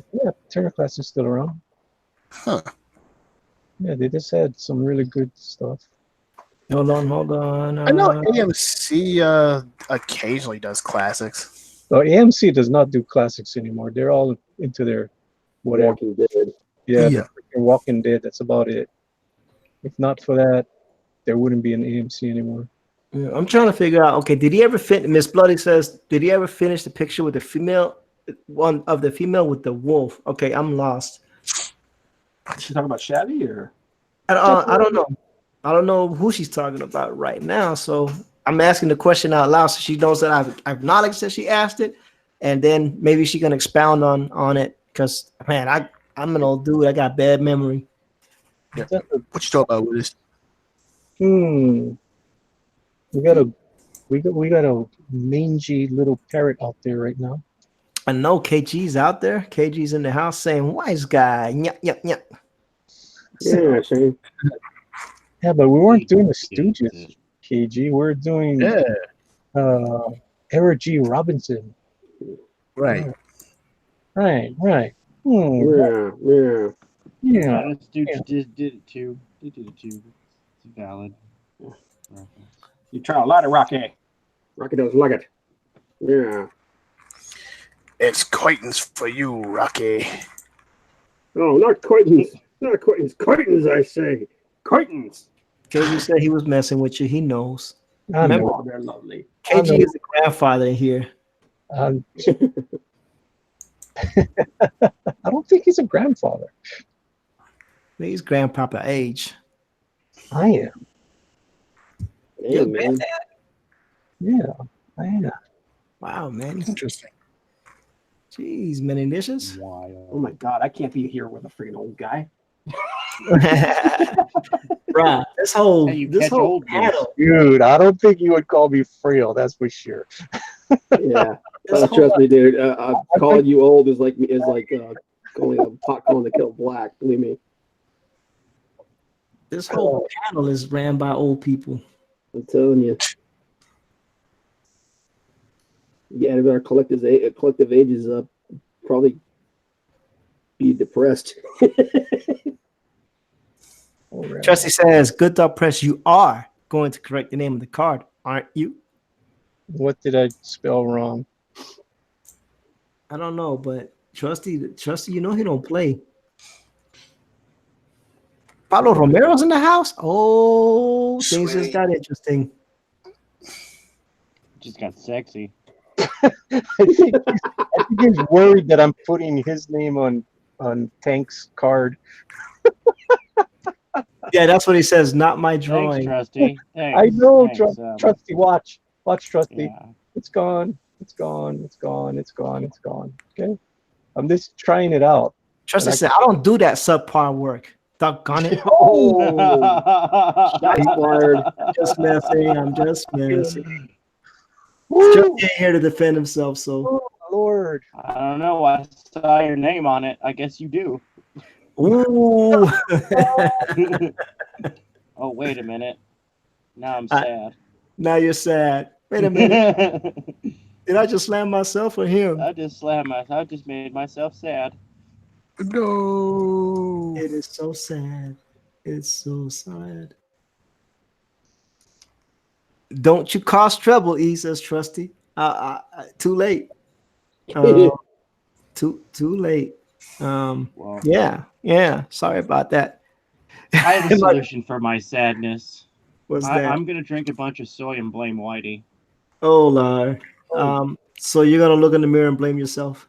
Turner Classics is still around. Huh. Yeah, they just had some really good stuff. Hold on. I know AMC occasionally does classics. Well, AMC does not do classics anymore. They're all into their whatever. Walking Dead. Yeah. Walking Dead. That's about it. If not for that, there wouldn't be an AMC anymore. Yeah, I'm trying to figure out. Okay, did he ever finish? Miss Bloody says, did he ever finish the picture with the female? One of the female with the wolf. Okay, I'm lost. Is she talking about Shabby or? I don't know. I don't know who she's talking about right now. So I'm asking the question out loud so she knows that I've acknowledged that she asked it, and then maybe she can expound on it. Because man, I'm an old dude. I got bad memory. Yeah. What you talking about with this? We got a mangy little parrot out there right now. I know KG's out there. KG's in the house saying, "Wise guy." Nyap. Yeah, Shane. Yeah, but we weren't doing the Stooges, KG. We were doing Eric G. Robinson. Right. Right. Yeah. The Stooges did it too. They did it too. It's valid. You try a lot of Rocky. Rocky doesn't like it. Yeah. It's curtains for you, Rocky. No, not curtains. Not curtains. Curtains, I say. Curtains. KG said he was messing with you. He knows. Remember, Oh, they're lovely. KG is the grandfather here. I don't think he's a grandfather. He's grandpapa age. I am. You're a Damn, man. granddad? Yeah, I am. Wow, man. Interesting. Jeez, many dishes. Wild. Oh my god, I can't be here with a freaking old guy. Bruh, this whole Hey, you catch old ones. panel. Dude, I don't think you would call me frail. That's for sure. Yeah, This whole, trust me, dude. Calling you old is like calling a pot calling the kettle black. Believe me, this whole panel is ran by old people. I'm telling you. Yeah, if our collective ages up, probably be depressed. All right. Trusty says, "Good dog press. You are going to correct the name of the card, aren't you?" What did I spell wrong? I don't know, but Trusty, you know he don't play. Pablo Romero's in the house. Oh, things just Sweet. got interesting. Just got sexy. I think he's worried that I'm putting his name on Tank's card. Yeah, that's what he says. Not my Thanks, drawing. Trusty. Thanks. I know, Thanks, Trusty. Watch, Trusty. yeah. It's gone. It's gone. It's gone. It's gone. It's gone. Okay. I'm just trying it out. Trusty And I- said, "I don't do that subpar work. Doggone it." Oh, shots fired. Just messing. I'm just messing. Woo! Trusty ain't here to defend himself, so. Oh, Lord. I don't know. I saw your name on it. I guess you do. Ooh. Oh, wait a minute. Now I'm sad. Now you're sad. Wait a minute. Did I just slam myself or him? I just made myself sad. No. It is so sad. It's so sad. Don't you cause trouble, E says Trusty. Too late. Too late. Well, Yeah. Sorry about that. I have a solution for my sadness. What's that? I'm gonna drink a bunch of soy and blame Whitey. Oh Lord. So you're gonna look in the mirror and blame yourself.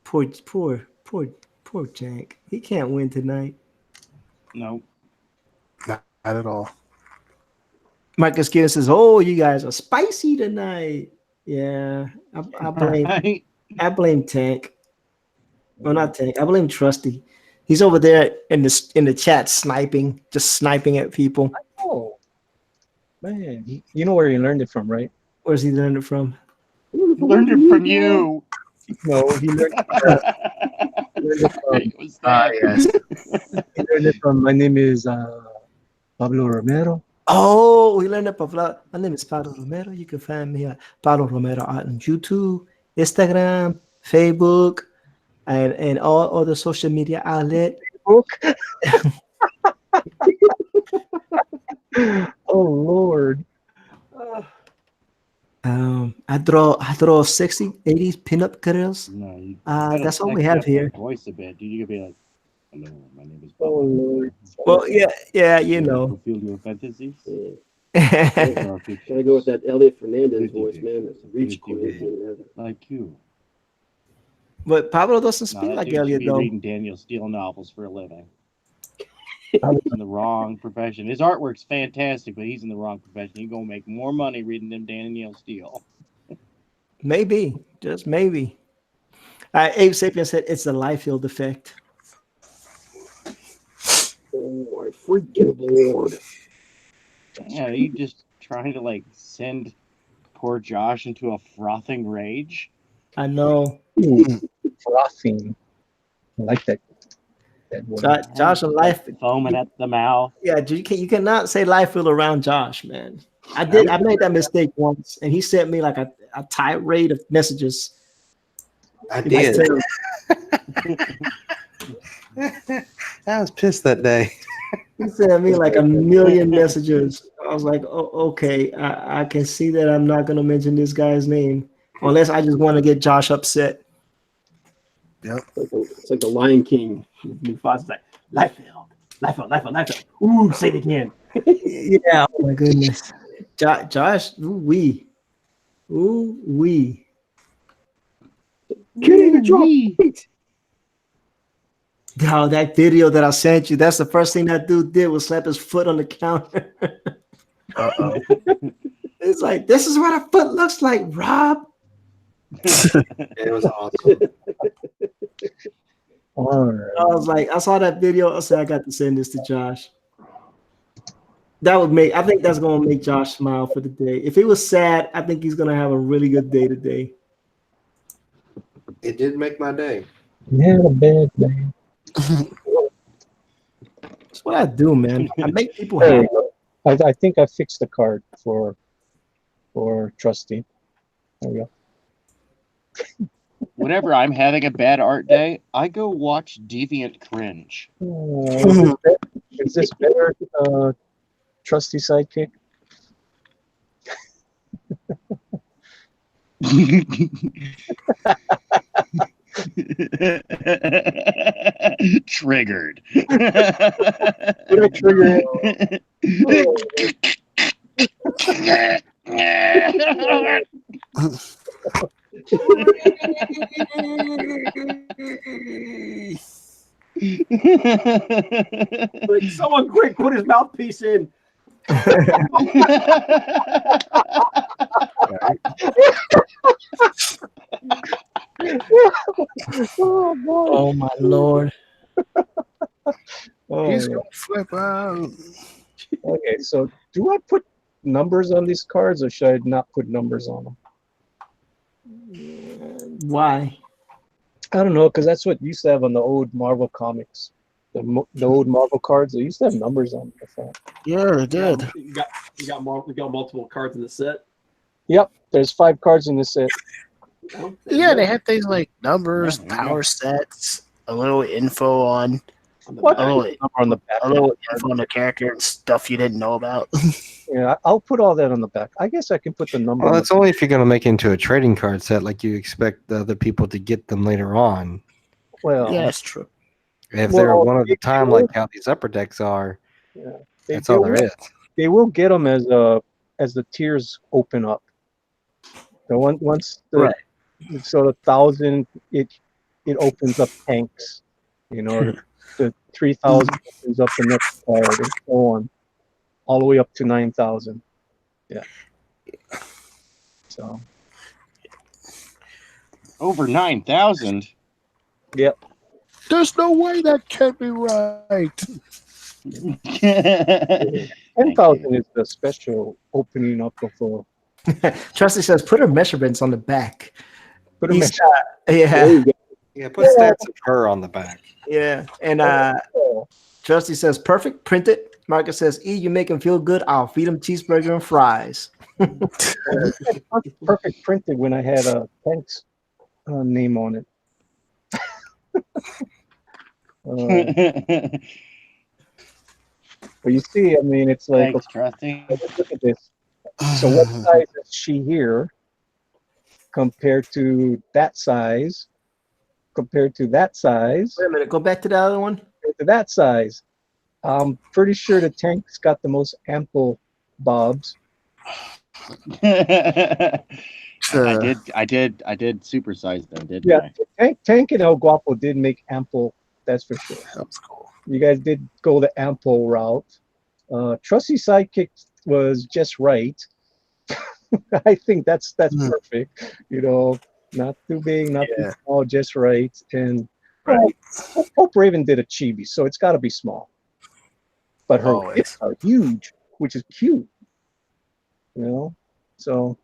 Poor Jank. He can't win tonight. No. Not at all. Marcus Gibbs says, "Oh, you guys are spicy tonight." Yeah, I blame Tank. Well, not Tank. I blame Trusty. He's over there in the chat sniping, just sniping at people. Oh, man. You know where he learned it from, right? Where's he learned it from? Learned it from you. No, he learned it from, Yes. he learned it from my name is Pablo Romero. Oh, he learned it from. My name is Pablo Romero. You can find me at Pablo Romero on YouTube, Instagram, Facebook, and all other social media outlets. Oh Lord. I draw sexy 80s pinup girls. No, you That's all we have here. Voice a bit. You could be like, "Hello, my name is Oh Bob. Lord. Well, yeah, you know. Fulfill your fantasies." Gotta go with that Elliot Fernandez voice, man. That's reach quick. Like you. But Pablo doesn't No, speak that like dude should Elliot be though. reading Daniel Steele novels for a living. He's in the wrong profession. His artwork's fantastic, but he's in the wrong profession. He's gonna make more money reading them Daniel Steele. Maybe, just maybe. Abe Sapien said it's the Liefeld effect. Oh my freaking Lord. Yeah, he just trying to like send poor Josh into a frothing rage. I know. Frothing. I like that word. Josh and Life Foaming at the mouth. Yeah, you cannot say Liefeld around Josh, man. I made that mistake once, and he sent me like a tirade of messages. I did. I was pissed that day. He sent me like a million messages. I was like, oh, okay, I can see that I'm not gonna mention this guy's name unless I just want to get Josh upset. Yep. It's like the Lion King. Mufasa's like, Liefeld. Ooh, say it again. Yeah, oh my goodness. Josh, ooh wee. Can't even drop feet. No, that video that I sent you, that's the first thing that dude did was slap his foot on the counter. Uh-oh. It's like, this is what a foot looks like, Rob. It was awesome. All right. I was like, I saw that video. I said, I got to send this to Josh. I think that's going to make Josh smile for the day. If he was sad, I think he's going to have a really good day today. It did make my day. Yeah, a bad man. That's what I do, man. I make people There happy. we go. I think I fixed the card for Trusty. There we go. Whenever I'm having a bad art day, I go watch Deviant Cringe. Is this better, Trusty Sidekick? Triggered. Did I trigger Like, someone quick, put his mouthpiece in. Oh, boy. Oh, my Lord. Oh, He's yeah. gonna flip out. Okay, so do I put numbers on these cards or should I not put numbers on them? Why? I don't know, because that's what used to have on the old Marvel comics. The old Marvel cards, they used to have numbers on them. I thought. Yeah, it did. We got multiple cards in the set. Yep, there's 5 cards in this set. Yeah, they had things like numbers, Yeah, there you power sets, a little info on What? a little, Number on the back. a little info on the character and stuff you didn't know about. Yeah, I'll put all that on the back. I guess I can put the number. Well, on that's only if you're going to make it into a trading card set, like you expect the other people to get them later on. well, Yeah, that's true. If they're Well, one at a time, like how these upper decks are, yeah. that's all there is. They will get them as the tiers open up. So once the Right. so the 1,000 it opens up tanks. You know, the 3,000 opens up the next card and so on, all the way up to 9,000. Yeah. So Over 9,000. yep. There's no way that can't be right. 10,000 is the special opening up of Trusty says, put her measurements on the back. put a He's message. Yeah. There you go. Yeah, put stats of her on the back. Yeah. And Oh, Trusty says, perfect, print it. Marcus says, E, you make him feel good. I'll feed him cheeseburger and fries. perfect printed when I had a thanks name on it. But you see, I mean, it's like, Thanks, Trusty. look at this. So what size is she here compared to that size, compared to that size, Wait a minute. Go back to the other one. compared to that size? I'm pretty sure the tank's got the most ample bobs. I did supersize them, didn't Yeah, I? Tank and El Guapo did make ample, that's for sure. That's cool. You guys did go the ample route. Trusty Sidekick was just right. I think that's perfect. You know, not too big, not too small, just right. And Hope Raven did a chibi, so it's got to be small. But her Always. hips are huge, which is cute. You know, so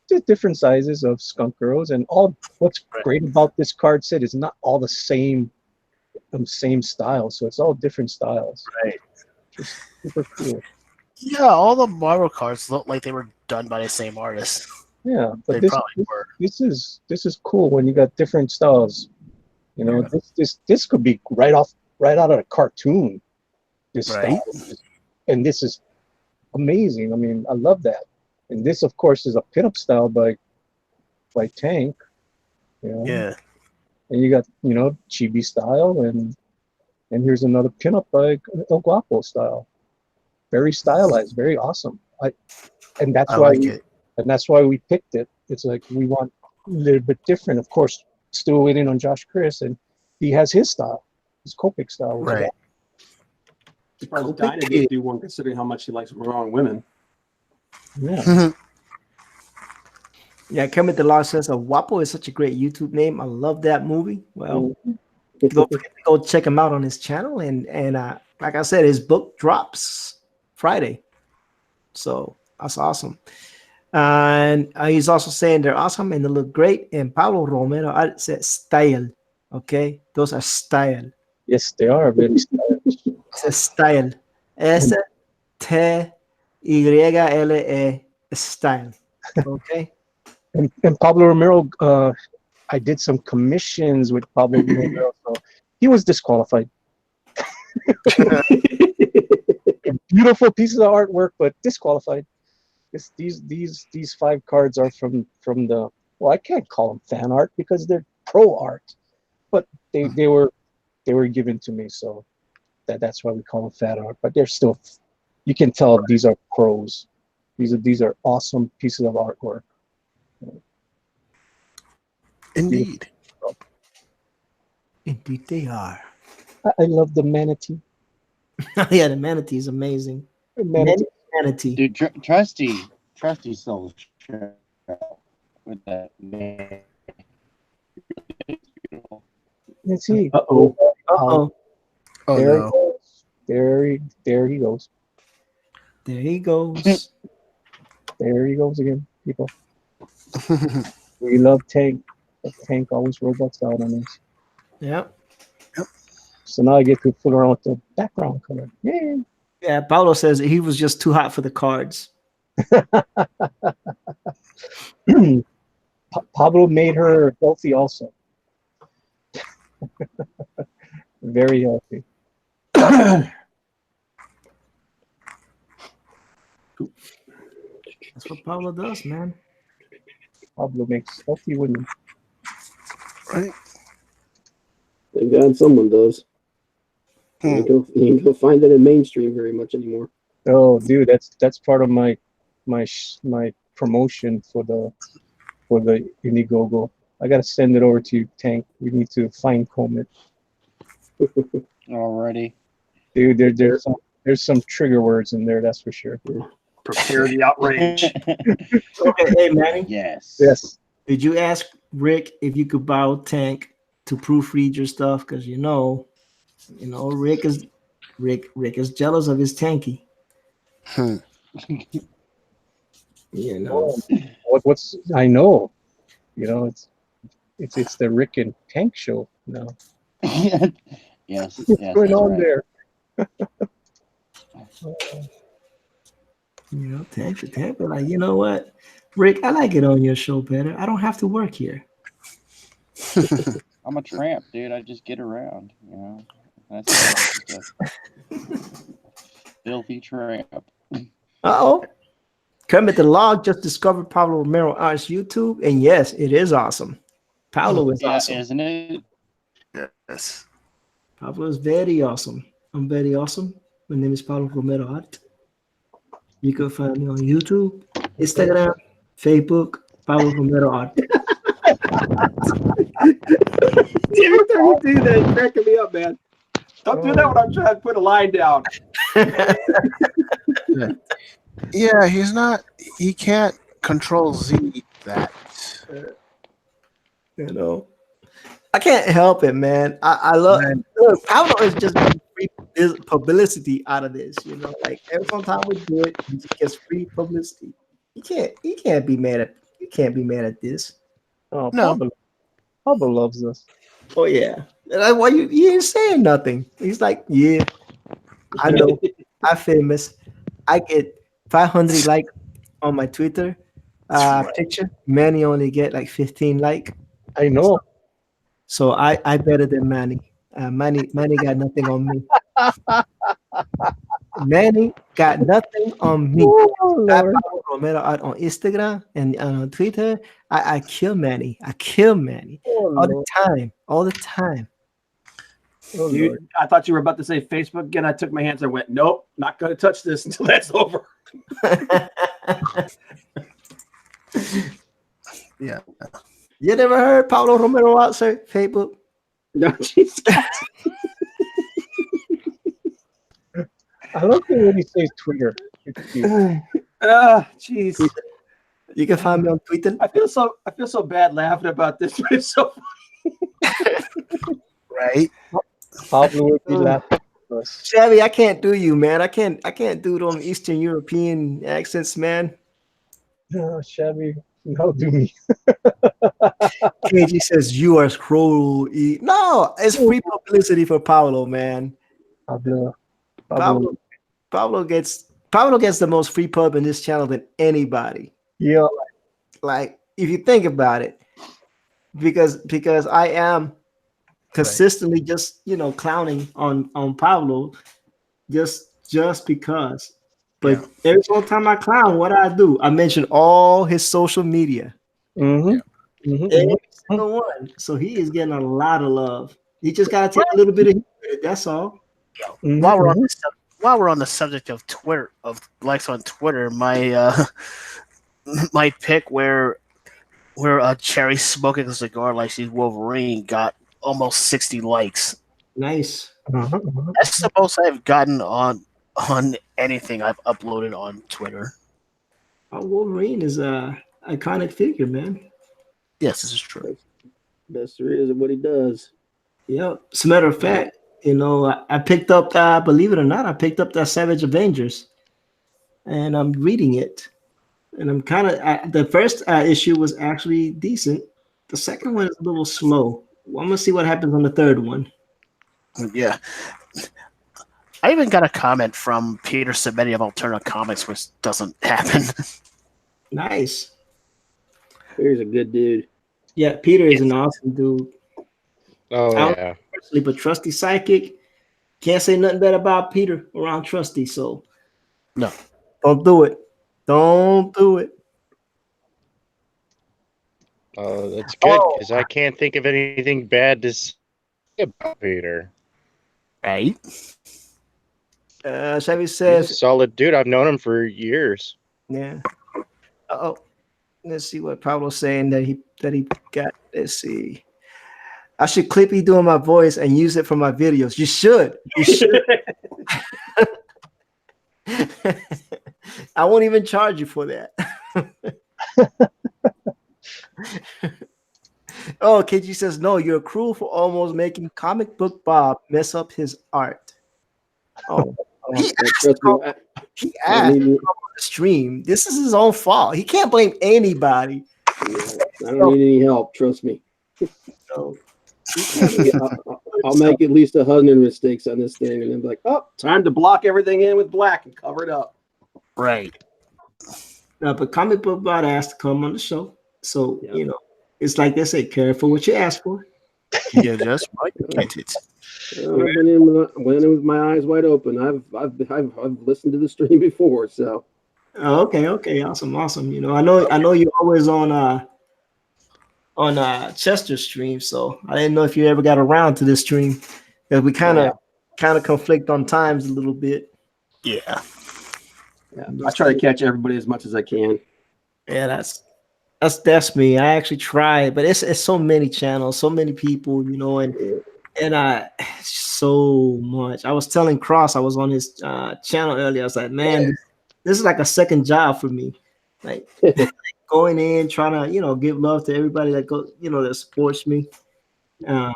just different sizes of skunk girls, and all. What's great about this card set is not all the same style, so it's all different styles. Right. Just super cool. Yeah, all the Marvel cards look like they were done by the same artist. Yeah, but They probably were. this is cool when you got different styles. You know, this could be right out of a cartoon. This Right. style, and this is amazing. I mean, I love that. And this, of course, is a pinup style by Tank. You know? Yeah. And you got, you know, chibi style, and here's another pinup by El Guapo style. Very stylized, very awesome. And that's I why like it. and that's why we picked it. It's like we want a little bit different. Of course, still waiting on Josh Chris, and he has his style. His Copic style. Was Right. Surprised Copic Dinah kid. didn't do one considering how much he likes wrong women. Yeah. Yeah, Kermit the Law says, Wapo is such a great YouTube name. I love that movie. Well, don't forget to go check him out on his channel. And like I said, his book drops Friday. So that's awesome. And he's also saying they're awesome and they look great. And Pablo Romero said style. Okay, those are style. Yes, they are very stylish. It's a style. STYLE style. Okay. And Pablo Romero, I did some commissions with Pablo Romero, so he was disqualified. Beautiful pieces of artwork, but disqualified. These 5 cards are from the, well, I can't call them fan art because they're pro art, but they were given to me, so that's why we call them fan art. But they're still, you can tell these are pros. These are awesome pieces of artwork. Indeed. Indeed, they are. I love the manatee. Yeah, the manatee is amazing. Manatee. Dude, Trusty stole the show with that man. Let's see. Uh-oh. Uh-oh. Oh There no. he goes. There he goes. There he goes. There he goes again, people. We love Tank, but Tank always robots out on us. Yeah. So now I get to fool around with the background color. Yay! Yeah, Paulo says he was just too hot for the cards. Pablo made her healthy also. Very healthy. That's what Paulo does, man. Pablo makes healthy women. Right. Thank God someone does. Hmm. You ain't gonna find that in mainstream very much anymore. Oh, dude, that's part of my promotion for the Indiegogo. I gotta send it over to you, Tank. We need to fine comb it, Already. dude. There's some trigger words in there, that's for sure. Prepare the outrage. Okay, hey, Manny. Yes. Yes. Did you ask Rick if you could borrow Tank to proofread your stuff? Because you know, Rick is jealous of his Tanky. Hmm. You know. What's I know, it's the Rick and Tank show now. Yes. What's going on there? Tank, but like, you know what, Rick, I like it on your show better. I don't have to work here. I'm a tramp, dude. I just get around, That's just a filthy tramp. Uh-oh. Kermit the Log just discovered Pablo Romero Art's YouTube, and yes, it is awesome. Pablo is Yeah, awesome. isn't it? Yes. Pablo is very awesome. I'm very awesome. My name is Pablo Romero Art. You can find me on YouTube, Instagram, Facebook, Pablo Romero Art. Every time you do that, it's cracking me up, man. Don't do that when I'm trying to put a line down. Yeah, he can't control Z that. You know, I can't help it, man. I love. Look, Pablo is just getting free publicity out of this. Like every time we do it, he just gets free publicity. You can't be mad at this. Oh, No. Pablo loves us. Oh yeah. And why you ain't saying nothing? He's like, yeah, I know. I'm famous. I get 500 like on my Twitter picture. Manny only get like 15 like. I know. So I better than Manny. Manny got nothing on me. Manny got nothing on me. Oh, I Lord. follow Romero Art on Instagram and on Twitter. I kill Manny. I kill Manny Oh, all Lord. the time. All the time. Oh, Dude, Lord. I thought you were about to say Facebook again. I took my hands and went, nope, not going to touch this until that's over. Yeah. You never heard Pablo Romero Art say Facebook? No, jeez. I love it when he says Twitter. It's cute. Jeez. You can find me on Twitter. I feel so bad laughing about this, but it's so Right? Pablo would be laughing at us. Chevy, I can't do you, man. I can't do them Eastern European accents, man. Oh, Shabby, no, do me. KG says you are scroll. No, it's free publicity for Paulo, man. Pablo. Pablo gets the most free pub in this channel than anybody. Yeah. Like, if you think about it, because I am consistently just clowning on Pablo just because. But every single time I clown, what I do, I mention all his social media. Every single one. So he is getting a lot of love. You just gotta take a little bit of heat. That's all. While we're on the subject of Twitter, of likes on Twitter, my my pick where Cherry smoking a cigar like she's Wolverine got almost 60 likes. Nice. That's the most I've gotten on anything I've uploaded on Twitter. Wolverine is a iconic figure, man. Yes, this is true. best there is at what he does. Yeah. As a matter of fact, I picked up, believe it or not, I picked up that Savage Avengers, and I'm reading it. And I'm kind of the first issue was actually decent. The second one is a little slow. Well, I'm gonna see what happens on the third one. Yeah. I even got a comment from Peter Semeni of Alterna Comics, which doesn't happen. Nice. Peter's a good dude. Yeah, Peter is an awesome dude. Oh yeah. Personally, but Trusty Psychic, can't say nothing bad about Peter around Trusty. So No. Don't do it. Don't do it. Oh, that's good because I can't think of anything bad to say about Peter. Right? Chevy He's a says, solid dude. I've known him for years. yeah. Oh, let's see what Pablo's saying that he got. Let's see. I should clip you doing my voice and use it for my videos. You should. You should. I won't even charge you for that. Oh, KG says, no, you're cruel for almost making comic book Bob mess up his art. Oh, he asked on the stream. This is his own fault. He can't blame anybody. I don't need any help. Trust me. So, I'll make at least 100 mistakes on this thing, and then be like, "Oh, time to block everything in with black and cover it up." Right. no, but comic book Bob asked to come on the show, so it's like they say, careful what you ask for. Yeah, just might get it. I went in with my eyes wide open. I've listened to the stream before, so. Oh, okay, awesome. I know you're always on Chester stream, so I didn't know if you ever got around to this stream, because we kind of conflict on times a little bit. Yeah. I try to catch everybody as much as I can. Yeah, that's me. I actually try, but it's so many channels, so many people, and so much. I was telling Cross, I was on his channel earlier. I was like, man, this is like a second job for me. Like going in, trying to, give love to everybody that goes, that supports me, and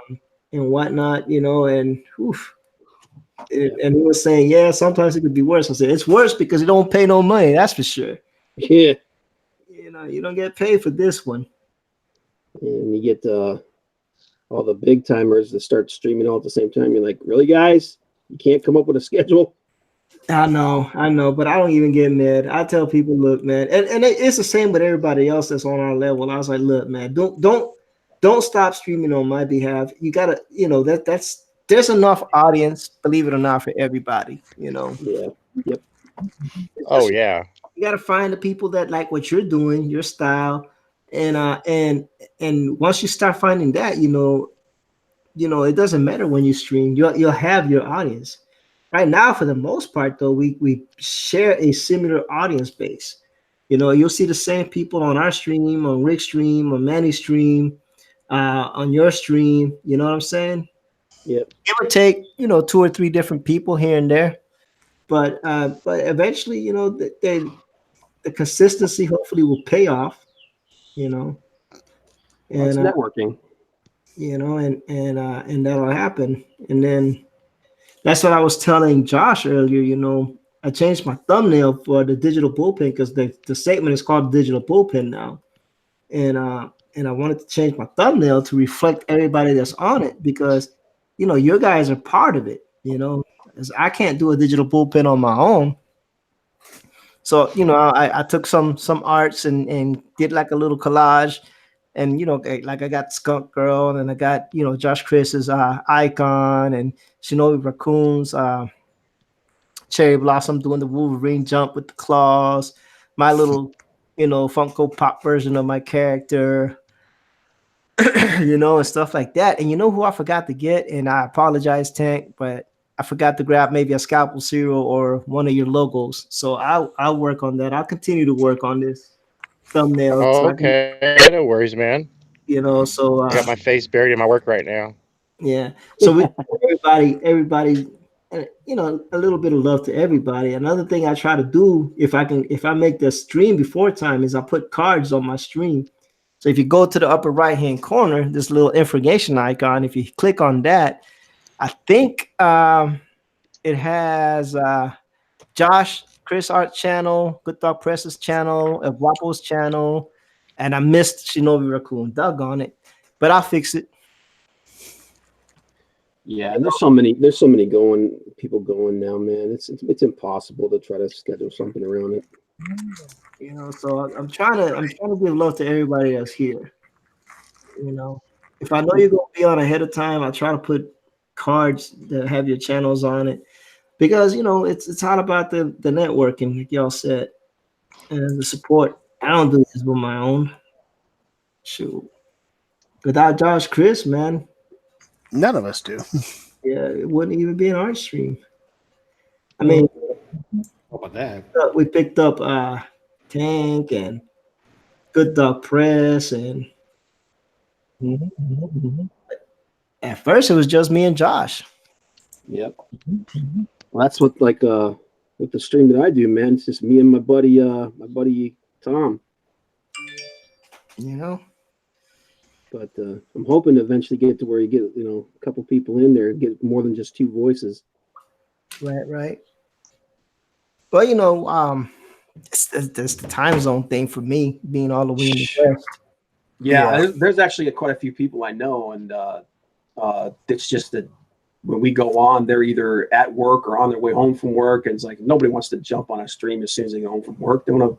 whatnot, and oof. And he was saying, yeah, sometimes it could be worse. I said, it's worse because you don't pay no money. That's for sure. Yeah. You don't get paid for this one. And you get all the big timers that start streaming all at the same time. You're like, really, guys? You can't come up with a schedule? I know, but I don't even get mad. I tell people, look, man, and it's the same with everybody else that's on our level. I was like, look, man, don't stop streaming on my behalf. You gotta, there's enough audience, believe it or not, for everybody. Yeah. Yep. Oh yeah. You gotta find the people that like what you're doing, your style, and once you start finding that, it doesn't matter when you stream. You'll have your audience. Right now, for the most part, though, we share a similar audience base. You'll see the same people on our stream, on Rick's stream, on Manny's stream, on your stream. You know what I'm saying? Yep. It would take 2 or 3 different people here and there, but eventually, the consistency hopefully will pay off, and It's networking. and that'll happen. And then that's what I was telling Josh earlier. I changed my thumbnail for the digital bullpen because the statement is called digital bullpen now, and I wanted to change my thumbnail to reflect everybody that's on it because your guys are part of it. As I can't do a digital bullpen on my own. So I took some arts and did like a little collage, and like I got Skunk Girl, and I got Josh Chris's icon, and Shinobi Raccoon's Cherry Blossom doing the Wolverine jump with the claws, my little Funko Pop version of my character, and stuff like that. And who I forgot to get, and I apologize, Tank, but I forgot to grab maybe a scalpel cereal or one of your logos. So I'll work on that. I'll continue to work on this thumbnail. Oh, So okay. No worries, man. So I got my face buried in my work right now. yeah. So we everybody, a little bit of love to everybody. Another thing I try to do if I make the stream before time is I put cards on my stream. So if you go to the upper right hand corner, this little information icon, if you click on that, I think it has Josh, Chris Art channel, Good Dog Press's channel, Wapo's channel, and I missed Shinobi Raccoon. Doggone it. But I'll fix it. Yeah, and there's so many people going now, man. It's impossible to try to schedule something around it. So I'm trying to give love to everybody that's here. If I know you're gonna be on ahead of time, I try to put cards that have your channels on it because it's all about the networking, like y'all said, and the support. I don't do this with my own. Shoot, without Josh, Chris, man, None of us do. yeah, it wouldn't even be an art stream. I mean, How about that? we picked up Tank and Good Dog Press, and at first it was just me and Josh. Yep. Well, that's what with the stream that I do, man. It's just me and my buddy Tom. But I'm hoping to eventually get to where you get a couple people in there and get more than just two voices. Right. Well, it's the time zone thing for me, being all the way in the West. Yeah, there's actually quite a few people I know, and it's just that when we go on, they're either at work or on their way home from work, and it's like nobody wants to jump on a stream as soon as they go home from work. They want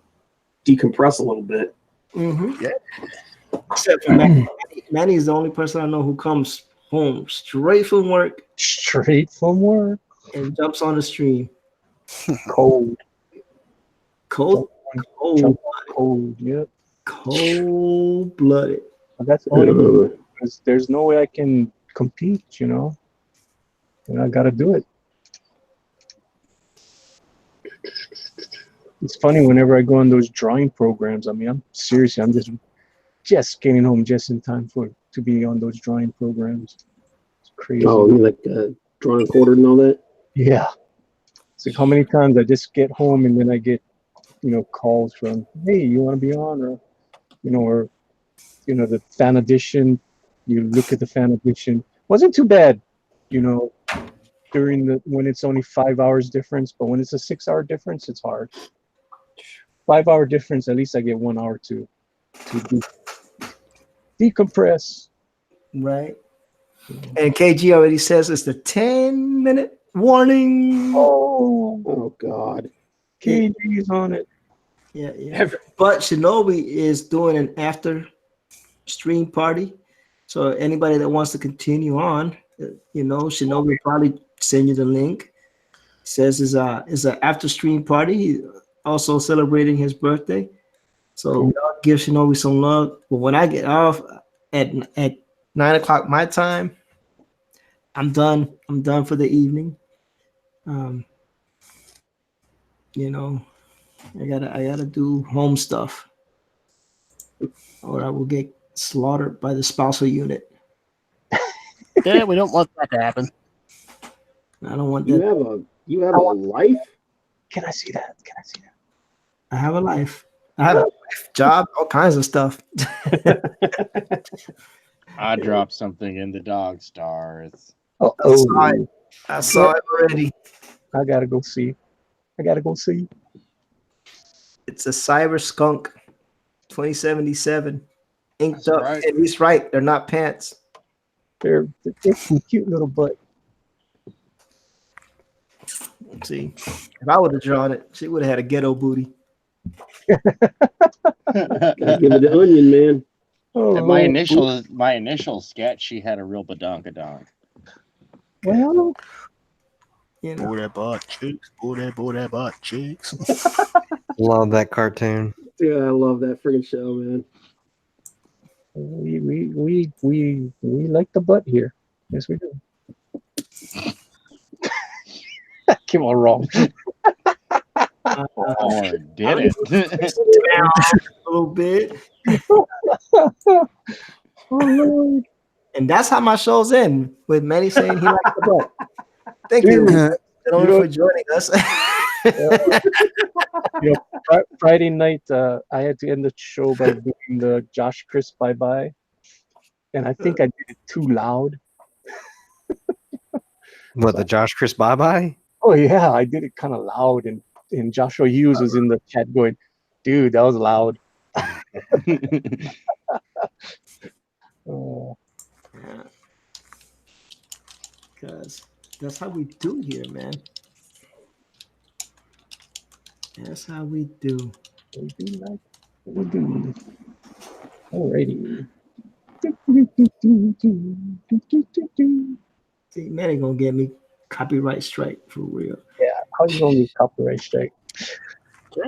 to decompress a little bit. Mm-hmm. Yeah. Except for Manny. Manny's the only person I know who comes home straight from work. Straight from work. And jumps on the stream. Cold. Yep. Cold-blooded. That's the only because there's no way I can compete, and I got to do it. It's funny whenever I go on those drawing programs. I mean, I'm just getting home just in time to be on those drawing programs. It's crazy. Oh, you like drawing quartered and all that? Yeah. It's like how many times I just get home and then I get, calls from, hey, you want to be on, or the fan edition. You look at the fan edition. Wasn't too bad, when it's only 5 hours difference, but when it's a 6 hour difference, it's hard. 5 hour difference, at least I get 1 hour to decompress. Right. And KG already says it's the 10-minute warning. Oh God. KG's on it. Yeah. But Shinobi is doing an after stream party. So anybody that wants to continue on, Shinobi will probably send you the link. It says it's an after stream party. He's also celebrating his birthday. So give Shinobi some love. But when I get off at 9 o'clock my time, I'm done. I'm done for the evening. I gotta do home stuff, or I will get slaughtered by the spousal unit. Yeah, we don't want that to happen. I don't want that. You have a life? Can I see that? Can I see that? I have a life. I have a life, job, all kinds of stuff. I dropped something in the dog stars. Oh, I saw it already. I gotta go see. It's a Cyber Skunk 2077. Inked That's up. right. And he's right. They're not pants. They're some cute little butt. Let's see. If I would have drawn it, she would have had a ghetto booty. Gotta give it the onion, man. Oh, And my initial sketch, she had a real badonkadonk. well, You know. Boo that butt cheeks. Boo that butt cheeks. Love that cartoon. Dude, I love that freaking show, man. we like the butt here. Yes, we do. Came all wrong. Or did it? A little bit. Oh, Lord. And that's how my show's end, with Manny saying he likes the butt. Thank you, gentlemen, for joining us. Friday night, I had to end the show by doing the Josh Chris bye-bye. And I think I did it too loud. What, the Josh Chris bye-bye? Oh, yeah, I did it kind of loud. And Joshua Hughes was in the chat going, dude, that was loud. Oh. Because that's how we do here, man. That's how we do. We do like we do. Alrighty. See, Manny gonna get me copyright strike for real. Yeah, how you gonna get copyright strike?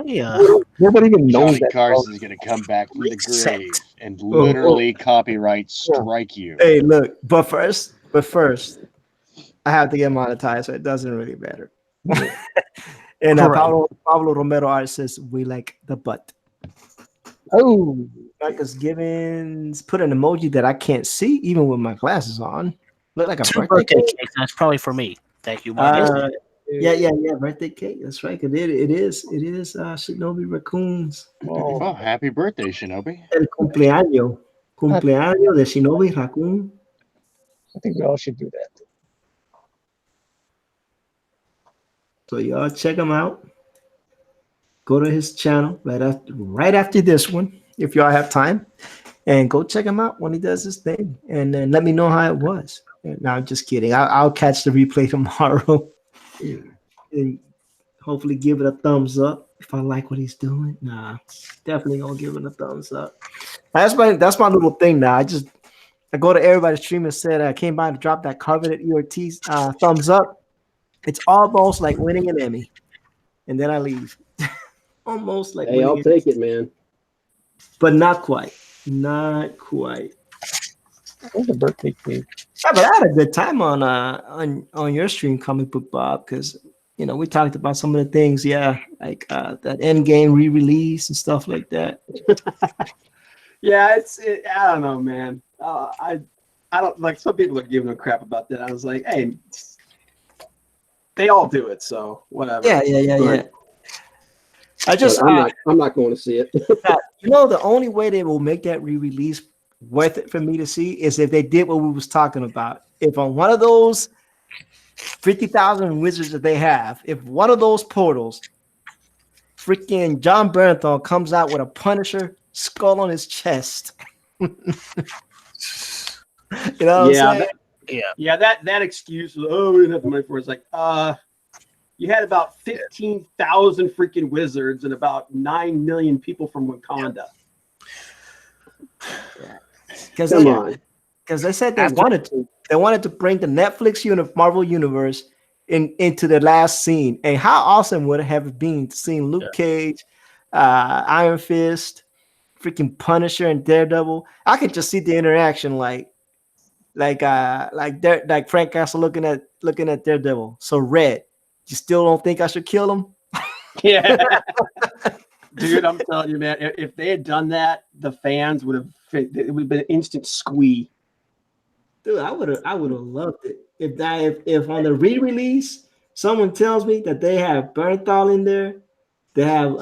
Yeah. Nobody even knows Johnny that. Carson's gonna come back from the Reset. grave and literally copyright strike you. Hey, look, but first, I have to get monetized, so it doesn't really matter. And Right. Pablo Romero art says we like the butt. Oh, Marcus Gibbons put an emoji that I can't see even with my glasses on. Look like a Two birthday birthday cake. cakes. That's probably for me. Thank you, Marcus. Yeah, birthday cake. That's right. It is Shinobi Raccoons. oh, Oh, happy birthday, Shinobi. El cumpleaños de Shinobi Raccoon. I think we all should do that. So y'all check him out. Go to his channel right after this one, if y'all have time, and go check him out when he does his thing, and then let me know how it was. No, I'm just kidding. I'll catch the replay tomorrow, and hopefully give it a thumbs up if I like what he's doing. Nah, definitely gonna give it a thumbs up. That's my little thing now. I go to everybody's stream and said I came by to drop that coveted Ortiz thumbs up. It's almost like winning an Emmy, and then I leave. Almost like Hey, I'll take it, man. but not quite. Not quite. Where's the birthday cake? Yeah, but I had a good time on your stream, Comic Book Bob, because we talked about some of the things, like that Endgame re-release and stuff like that. Yeah, I don't know, man. I don't like, some people are giving a crap about that. I was like, hey, they all do it, so whatever. Yeah. I But just I'm not going to see it. the only way they will make that re-release worth it for me to see is if they did what we was talking about. If on one of those 50,000 wizards that they have, if one of those portals, freaking John Bernthal comes out with a Punisher skull on his chest. You know what I'm saying? Yeah, that excuse, we didn't have the money for it. It's like, you had about 15,000 freaking wizards and about 9 million people from Wakanda. Because Come on. they said they wanted to bring the Netflix Marvel universe into the last scene. And how awesome would it have been to see Luke Cage, Iron Fist, freaking Punisher, and Daredevil? I could just see the interaction like Frank Castle looking at Daredevil. So Red, you still don't think I should kill him? Yeah. Dude, I'm telling you, man, if they had done that, the fans would have, it would have been an instant squee. Dude, I would have loved it if on the re-release someone tells me that they have Bernthal in there, they have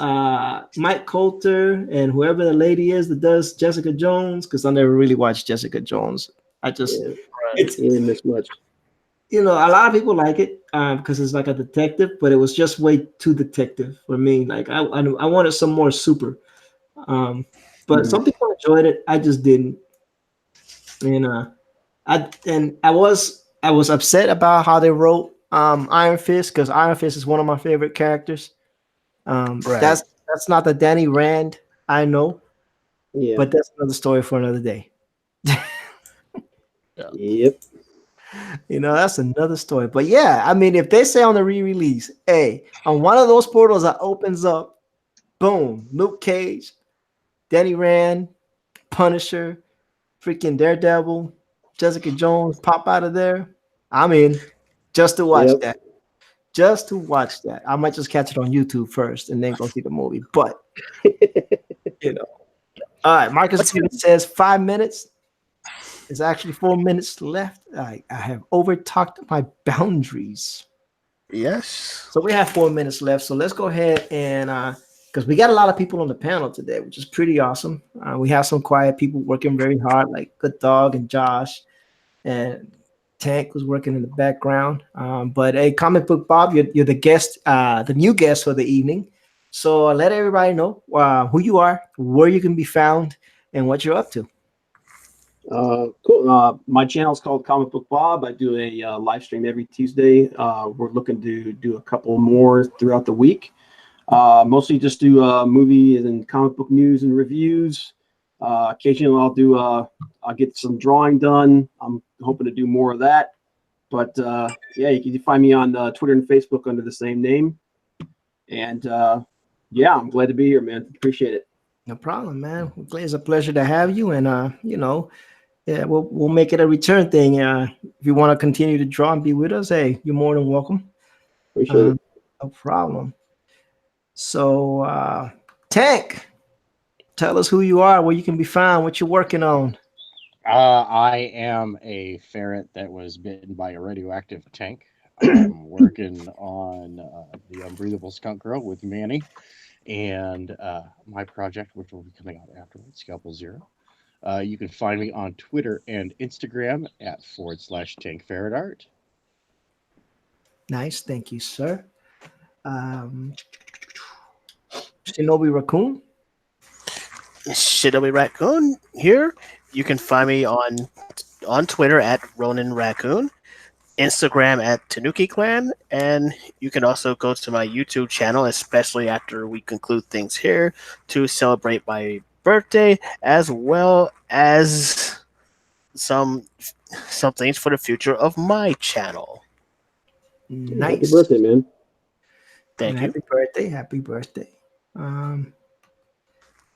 Mike Coulter and whoever the lady is that does Jessica Jones, because I never really watched Jessica Jones. I just Yeah, it's you didn't miss much. a lot of people like it because it's like a detective, but it was just way too detective for me. Like I wanted some more super. But some people enjoyed it. I just didn't. And I was upset about how they wrote Iron Fist, because Iron Fist is one of my favorite characters. Right. That's not the Danny Rand I know, Yeah. but that's another story for another day. Yep. That's another story. But yeah, I mean, if they say on the re-release, hey, on one of those portals that opens up, boom, Luke Cage, Danny Rand, Punisher, freaking Daredevil, Jessica Jones pop out of there, I'm in just to watch Yep. that. Just to watch that. I might just catch it on YouTube first and then go see the movie. But all right, Marcus says 5 minutes. There's actually 4 minutes left. I have overtalked my boundaries. Yes. So we have 4 minutes left. So let's go ahead and because we got a lot of people on the panel today, which is pretty awesome. We have some quiet people working very hard, like Good Dog and Josh, and Tank was working in the background. But hey, Comic Book Bob, you're the guest, the new guest for the evening. So let everybody know who you are, where you can be found, and what you're up to. Cool. My channel is called Comic Book Bob. I do a live stream every Tuesday. We're looking to do a couple more throughout the week. Mostly just do movie and comic book news and reviews. Occasionally I'll get some drawing done. I'm hoping to do more of that. But yeah, you can find me on Twitter and Facebook under the same name. And yeah, I'm glad to be here, man. Appreciate it. No problem, man. It's a pleasure to have you, and yeah, we'll make it a return thing. If you want to continue to draw and be with us, hey, you're more than welcome. Appreciate it. No problem. So, Tank, tell us who you are, where you can be found, what you're working on. I am a ferret that was bitten by a radioactive tank. I'm working on the Unbreathable Skunk Girl with Manny, and my project, which will be coming out afterwards, Scalpel Zero. You can find me on Twitter and Instagram at /TankFerretArt. Nice, thank you, sir. Shinobi Raccoon. Shinobi Raccoon here. You can find me on Twitter at Ronin Raccoon, Instagram at Tanuki Clan, and you can also go to my YouTube channel, especially after we conclude things here, to celebrate my birthday, as well as some things for the future of my channel. Nice. Happy birthday, man. Thank you. Happy birthday.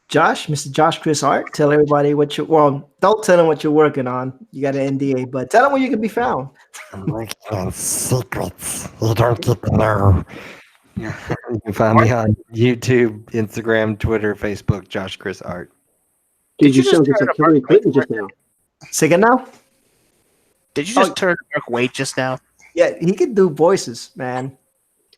Josh, Mr. Josh Chris Art, tell everybody don't tell them what you're working on. You got an NDA, but tell them where you can be found. I'm working on secrets you don't get to know. You can find me on YouTube, Instagram, Twitter, Facebook, Josh Chris Art. Did you sound just like Hillary Clinton just now? Say again now? Did you just turn Mark Waite just now? Yeah, he could do voices, man.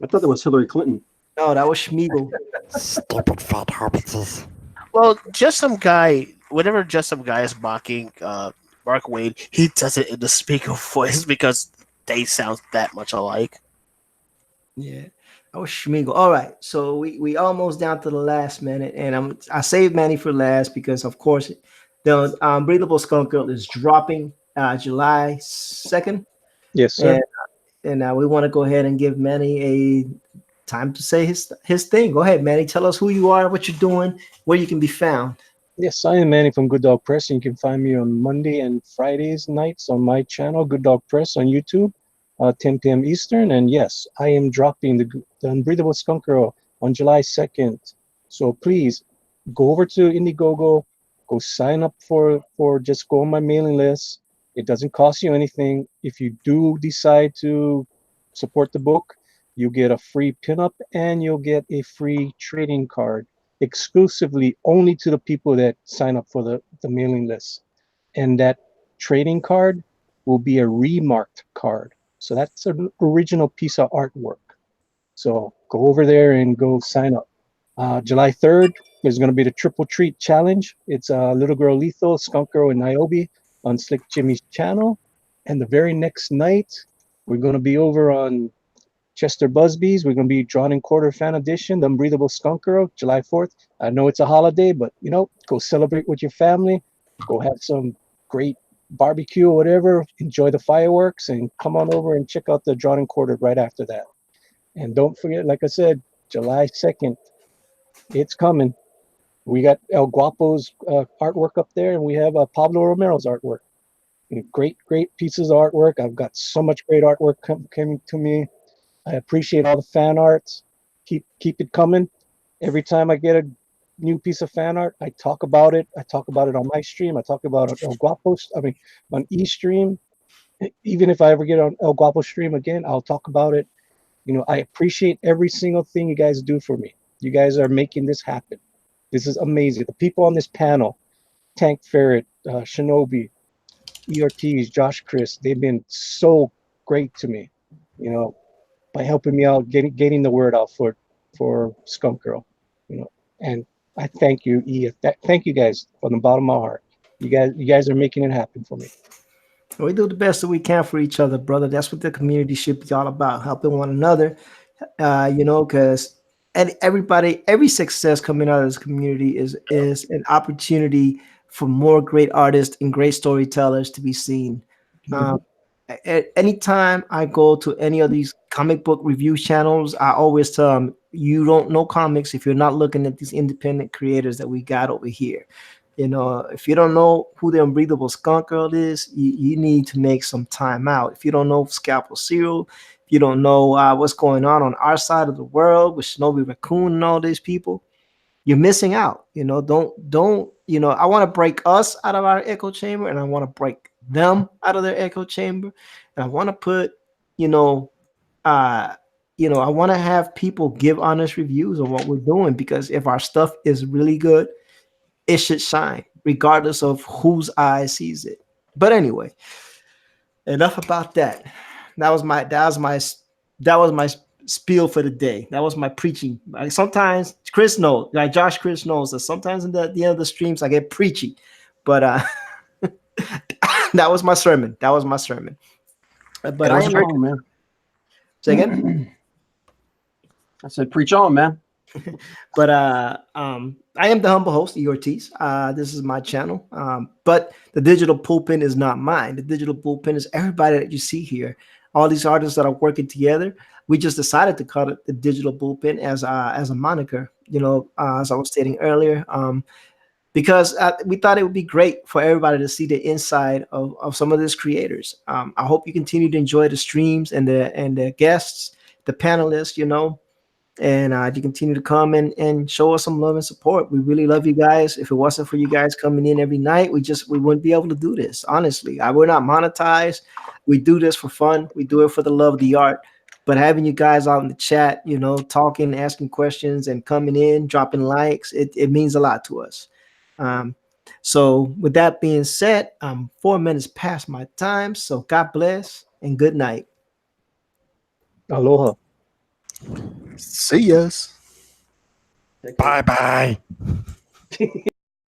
I thought that was Hillary Clinton. No, that was Schmiegel. Stupid fat hobbitses. Well, just some guy is mocking Mark Waite, he does it in the speaker voice because they sound that much alike. Yeah, that was Schmiegel. All right, so we almost down to the last minute, and I saved Manny for last because, of course, the Breathable Skunk Girl is dropping July 2nd. Yes, sir. And we want to go ahead and give Manny a time to say his thing. Go ahead, Manny. Tell us who you are, what you're doing, where you can be found. Yes, I am Manny from Good Dog Press, and you can find me on Monday and Fridays nights on my channel, Good Dog Press on YouTube, 10 p.m. Eastern. And yes, I am dropping the Unbreathable Skunk Girl on July 2nd. So please go over to Indiegogo, go sign up for just go on my mailing list. It doesn't cost you anything. If you do decide to support the book, you get a free pinup and you'll get a free trading card exclusively only to the people that sign up for the mailing list. And that trading card will be a remarked card. So that's an original piece of artwork. So go over there and go sign up. July 3rd, there's going to be the Triple Treat Challenge. It's Little Girl Lethal, Skunk Girl, and Niobe on Slick Jimmy's channel. And the very next night, we're going to be over on Chester Busby's. We're going to be Drawn and Quarter Fan Edition, The Unbreathable Skunk Girl, July 4th. I know it's a holiday, but, you know, go celebrate with your family. Go have some great barbecue or whatever. Enjoy the fireworks and come on over and check out the Drawn and Quartered right after that. And don't forget, like I said, July 2nd, it's coming. We got El Guapo's artwork up there, and we have Pablo Romero's artwork. And great pieces of artwork. I've got so much great artwork coming to me. I appreciate all the fan arts. Keep it coming. Every time I get a new piece of fan art, I talk about it. I talk about it on my stream. I talk about it on El Guapo's, on eStream. Even if I ever get on El Guapo stream again, I'll talk about it. You know, I appreciate every single thing you guys do for me. You guys are making this happen. This is amazing. The people on this panel, Tank Ferret, Shinobi, Ortiz, Josh Chris, they've been so great to me, you know, by helping me out, getting the word out for Skunk Girl, you know. And I thank you, E. Thank you guys from the bottom of my heart. You guys are making it happen for me. We do the best that we can for each other, brother. That's what the community should be all about, helping one another. You know, because every success coming out of this community is an opportunity for more great artists and great storytellers to be seen. Anytime I go to any of these comic book review channels, I always tell them, you don't know comics if you're not looking at these independent creators that we got over here. You know, if you don't know who the Unbreathable Skunk Girl is, you need to make some time out. If you don't know Scalpel Cyril, if you don't know what's going on our side of the world with Shinobi Raccoon and all these people, you're missing out. You know, don't, you know, I want to break us out of our echo chamber, and I want to break them out of their echo chamber. And I want to put, I want to have people give honest reviews on what we're doing, because if our stuff is really good, it should shine regardless of whose eye sees it. But anyway, enough about that. That was my spiel for the day. That was my preaching. Like, sometimes Chris knows, like Josh Chris knows that sometimes in the end of the streams I get preachy, but that was my sermon. That was my sermon. But I am on, man. Say again. I said, preach on, man. But I am the humble host, Ortiz. This is my channel. But the digital bullpen is not mine. The digital bullpen is everybody that you see here. All these artists that are working together. We just decided to call it the digital bullpen as a moniker, you know, as I was stating earlier, because we thought it would be great for everybody to see the inside of some of these creators. I hope you continue to enjoy the streams and the guests, the panelists, you know, and you continue to come and show us some love and support. We really love you guys. If it wasn't for you guys coming in every night, we wouldn't be able to do this. Honestly, we're not monetized. We do this for fun. We do it for the love of the art. But having you guys out in the chat, you know, talking, asking questions, and coming in, dropping likes, it means a lot to us. So with that being said, I'm 4 minutes past my time. So God bless and good night. Aloha. See yas. Bye-bye.